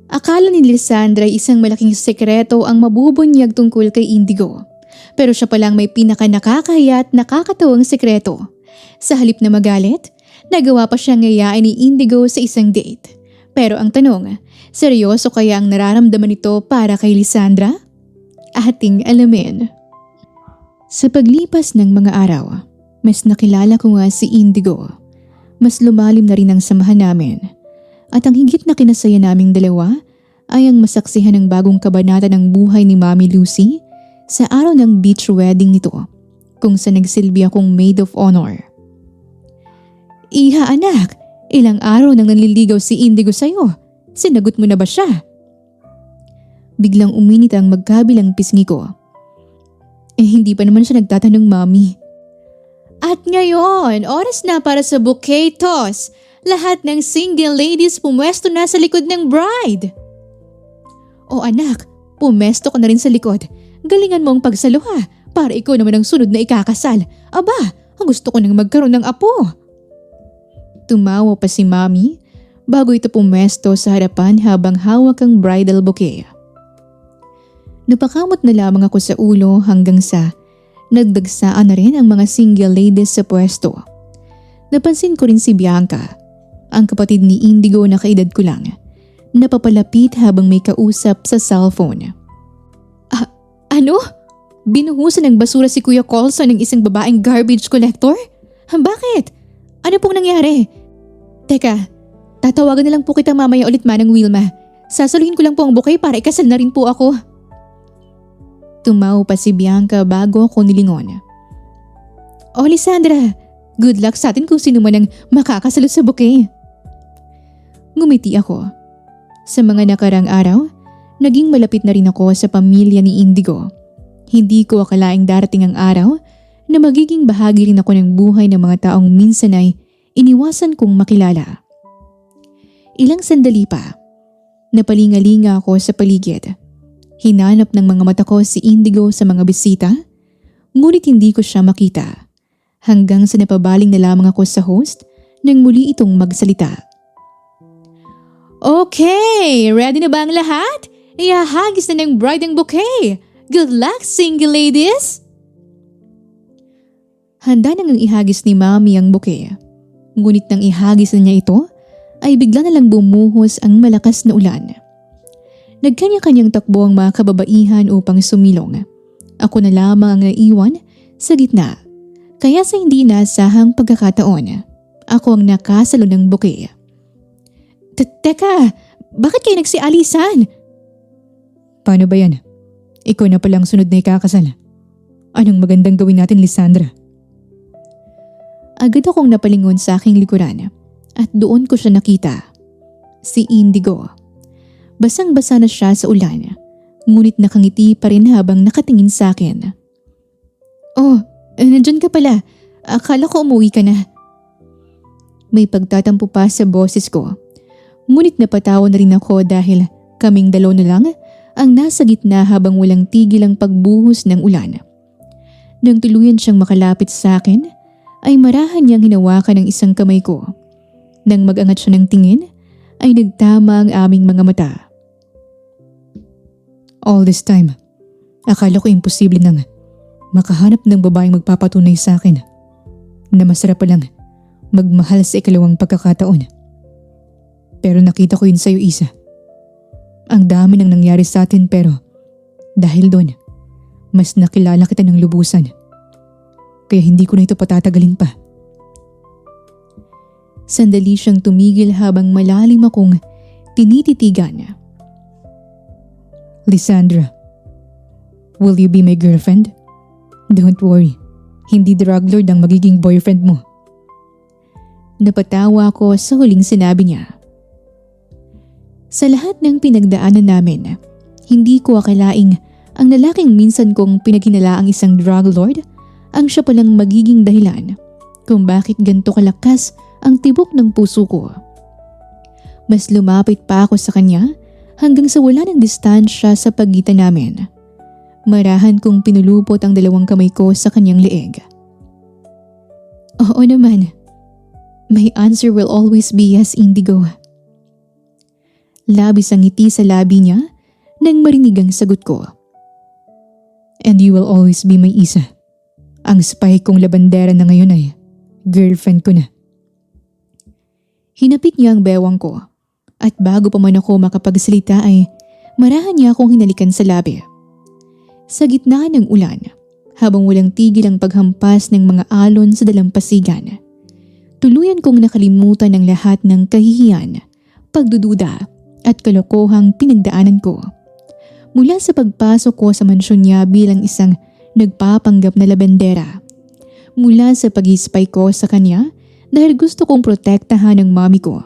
Akala ni Lisandra ay isang malaking sekreto ang mabubunyag tungkol kay Indigo. Pero siya palang may pinaka-nakakahiya at nakakatawang sekreto. Sa halip na magalit, nagawa pa siyang ngayain ni Indigo sa isang date. Pero ang tanong, seryoso kaya ang nararamdaman nito para kay Lisandra? Ating alamin. Sa paglipas ng mga araw, mas nakilala ko nga si Indigo. Mas lumalim na rin ang samahan namin. At ang higit na kinasaya naming dalawa ay ang masaksihan ng bagong kabanata ng buhay ni Mami Lucy sa araw ng beach wedding nito, kung saan nagsilbi akong maid of honor. Iha anak, ilang araw nang nanliligaw si Indigo sa'yo. Sinagot mo na ba siya? Biglang uminit ang magkabilang pisngi ko. Hindi pa naman siya nagtatanong, Mami. At ngayon, oras na para sa bouquet toss. Lahat ng single ladies pumwesto na sa likod ng bride. O anak, pumesto ka na rin sa likod. Galingan mo ang pagsaluha para ikaw naman ang sunod na ikakasal. Aba, gusto ko nang magkaroon ng apo. Tumawa pa si Mami bago ito pumesto sa harapan habang hawak ang bridal bouquet. Napakamot na lamang ako sa ulo hanggang sa nagdagsaan na rin ang mga single ladies sa pwesto. Napansin ko rin si Bianca, ang kapatid ni Indigo na kaedad ko lang, napapalapit habang may kausap sa cellphone. Ano? Binuhusan ng basura si Kuya Colson ng isang babaeng garbage collector? Bakit? Ano pong nangyari? Teka, tatawagan na lang po kita mamaya ulit, Manang Wilma. Sasaluhin ko lang po ang bouquet para ikasal na rin po ako. Tumaw pa si Bianca bago ako nilingon. O Lisandra, good luck sa atin kung sino man ang makakasalo sa bouquet. Ngumiti ako. Sa mga nakarang araw, naging malapit na rin ako sa pamilya ni Indigo. Hindi ko akalaing darating ang araw na magiging bahagi rin ako ng buhay ng mga taong minsan ay iniwasan kong makilala. Ilang sandali pa, Napalingalinga ako sa paligid. Hinanap ng mga mata ko si Indigo sa mga bisita, ngunit hindi ko siya makita. Hanggang sa napabaling na lamang ako sa host nang muli itong magsalita. Okay, ready na ba ang lahat? Ihahagis na ng bride ang bouquet. Good luck, single ladies! Handa nang ihagis ni Mami ang bouquet. Ngunit nang ihagis na niya ito, ay bigla na lang bumuhos ang malakas na ulan. Nagkanya-kanyang takbo ang mga kababaihan upang sumilong. Ako na lamang ang naiwan sa gitna. Kaya sa hindi inaasahang pagkakataon, ako ang nakasalo ng bouquet. Teka, bakit kayo nagsialisan? Paano ba yan? Ikaw na palang sunod na ikakasal. Anong magandang gawin natin, Lisandra? Agad akong napalingon sa aking likuran at doon ko siya nakita. Si Indigo. Basang-basa na siya sa ulan, ngunit nakangiti pa rin habang nakatingin sa akin. Oh, nandyan ka pala. Akala ko umuwi ka na. May pagtatampo pa sa boses ko. Ngunit napatawa na rin ako dahil kaming dalaw na lang ang nasa gitna habang walang tigil ang pagbuhos ng ulan. Nang tuluyan siyang makalapit sa akin, ay marahan niyang hinawakan ng isang kamay ko. Nang mag-angat siya ng tingin, ay nagtama ang aming mga mata. All this time, akala ko imposible nang makahanap ng babaeng magpapatunay sa akin na masarap palang magmahal sa ikalawang pagkakataon. Pero nakita ko yun sa'yo, Isa. Ang dami nang nangyari sa atin pero dahil doon, mas nakilala kita ng lubusan. Kaya hindi ko na ito patatagalin pa. Sandali siyang tumigil habang malalim akong tinititigan. Lisandra, will you be my girlfriend? Don't worry, hindi drug lord ang magiging boyfriend mo. Napatawa ako sa huling sinabi niya. Sa lahat ng pinagdaanan namin, hindi ko akalaing ang lalaking minsan kong pinaghinalaang isang drug lord ang siya palang magiging dahilan kung bakit ganito kalakas ang tibok ng puso ko. Mas lumapit pa ako sa kanya hanggang sa wala ng distansya sa pagitan namin. Marahan kong pinulupot ang dalawang kamay ko sa kanyang leeg. Oo naman. My answer will always be yes, Indigo. Labis ang ngiti sa labi niya nang marinig ang sagot ko. And you will always be my Isa. Ang spy kong labandera na ngayon ay girlfriend ko na. Hinapik niya ang bewang ko at bago pa man ako makapagsalita ay marahan niya akong hinalikan sa labi. Sa gitna ng ulan, habang walang tigil ang paghampas ng mga alon sa dalampasigan, tuluyan kong nakalimutan ang lahat ng kahihiyan, pagdududa at kalokohang pinagdaanan ko. Mula sa pagpasok ko sa mansyon niya bilang isang nagpapanggap na labandera. Mula sa pag-ispay ko sa kanya dahil gusto kong protektahan ang mami ko.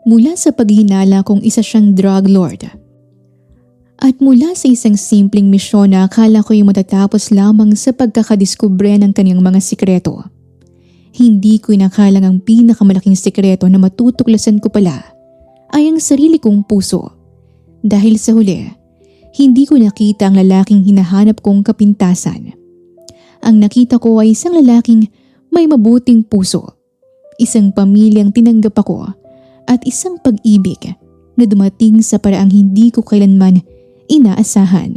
Mula sa paghinala kong isa siyang drug lord. At mula sa isang simpleng misyon na akala ko yung matatapos lamang sa pagkakadiskubre ng kanyang mga sikreto. Hindi ko inakalang ang pinakamalaking sikreto na matutuklasan ko pala ay ang sarili kong puso. Dahil sa huli, hindi ko nakita ang lalaking hinahanap kong kapintasan. Ang nakita ko ay isang lalaking may mabuting puso, isang pamilyang tinanggap ako at isang pag-ibig na dumating sa paraang hindi ko kailanman inaasahan.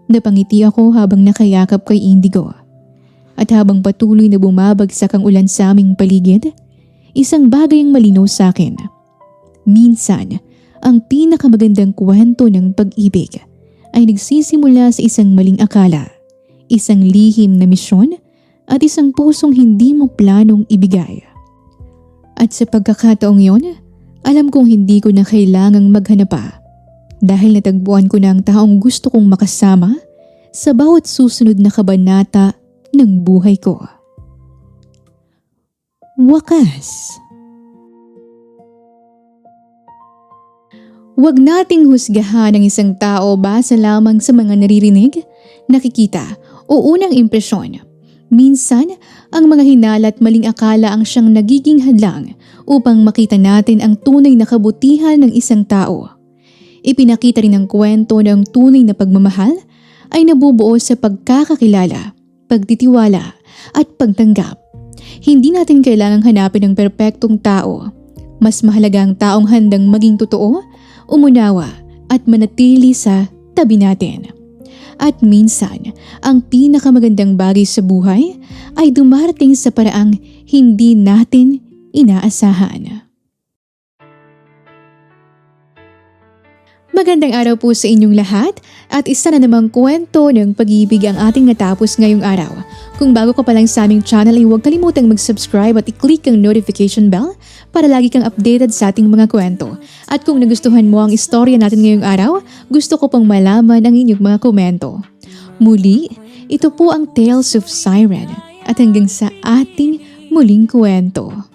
Napangiti ako habang nakayakap kay Indigo at habang patuloy na bumabagsak ang ulan sa aming paligid, isang bagay ang malinaw sa akin. Minsan, ang pinakamagandang kwento ng pag-ibig ay nagsisimula sa isang maling akala, isang lihim na misyon at isang pusong hindi mo planong ibigay. At sa pagkakataong yon, alam kong hindi ko na kailangang maghanap pa dahil natagpuan ko na ang taong gusto kong makasama sa bawat susunod na kabanata ng buhay ko. Wakas. Huwag nating husgahan ang isang tao base lamang sa mga naririnig, nakikita o unang impresyon. Minsan, ang mga hinala at maling akala ang siyang nagiging hadlang upang makita natin ang tunay na kabutihan ng isang tao. Ipinakita rin ng kwento ng tunay na pagmamahal ay nabubuo sa pagkakakilala, pagtitiwala at pagtanggap. Hindi natin kailangang hanapin ang perpektong tao. Mas mahalaga ang taong handang maging totoo, umunawa at manatili sa tabi natin. At minsan, ang pinakamagandang bagay sa buhay ay dumarating sa paraang hindi natin inaasahan. Magandang araw po sa inyong lahat at isa na namang kwento ng pag-ibig ang ating natapos ngayong araw. Kung bago ka pa lang sa aming channel ay huwag kalimutang mag-subscribe at i-click ang notification bell para lagi kang updated sa ating mga kwento. At kung nagustuhan mo ang istorya natin ngayong araw, gusto ko pang malaman ang inyong mga komento. Muli, ito po ang Tales of Siren at hanggang sa ating muling kwento.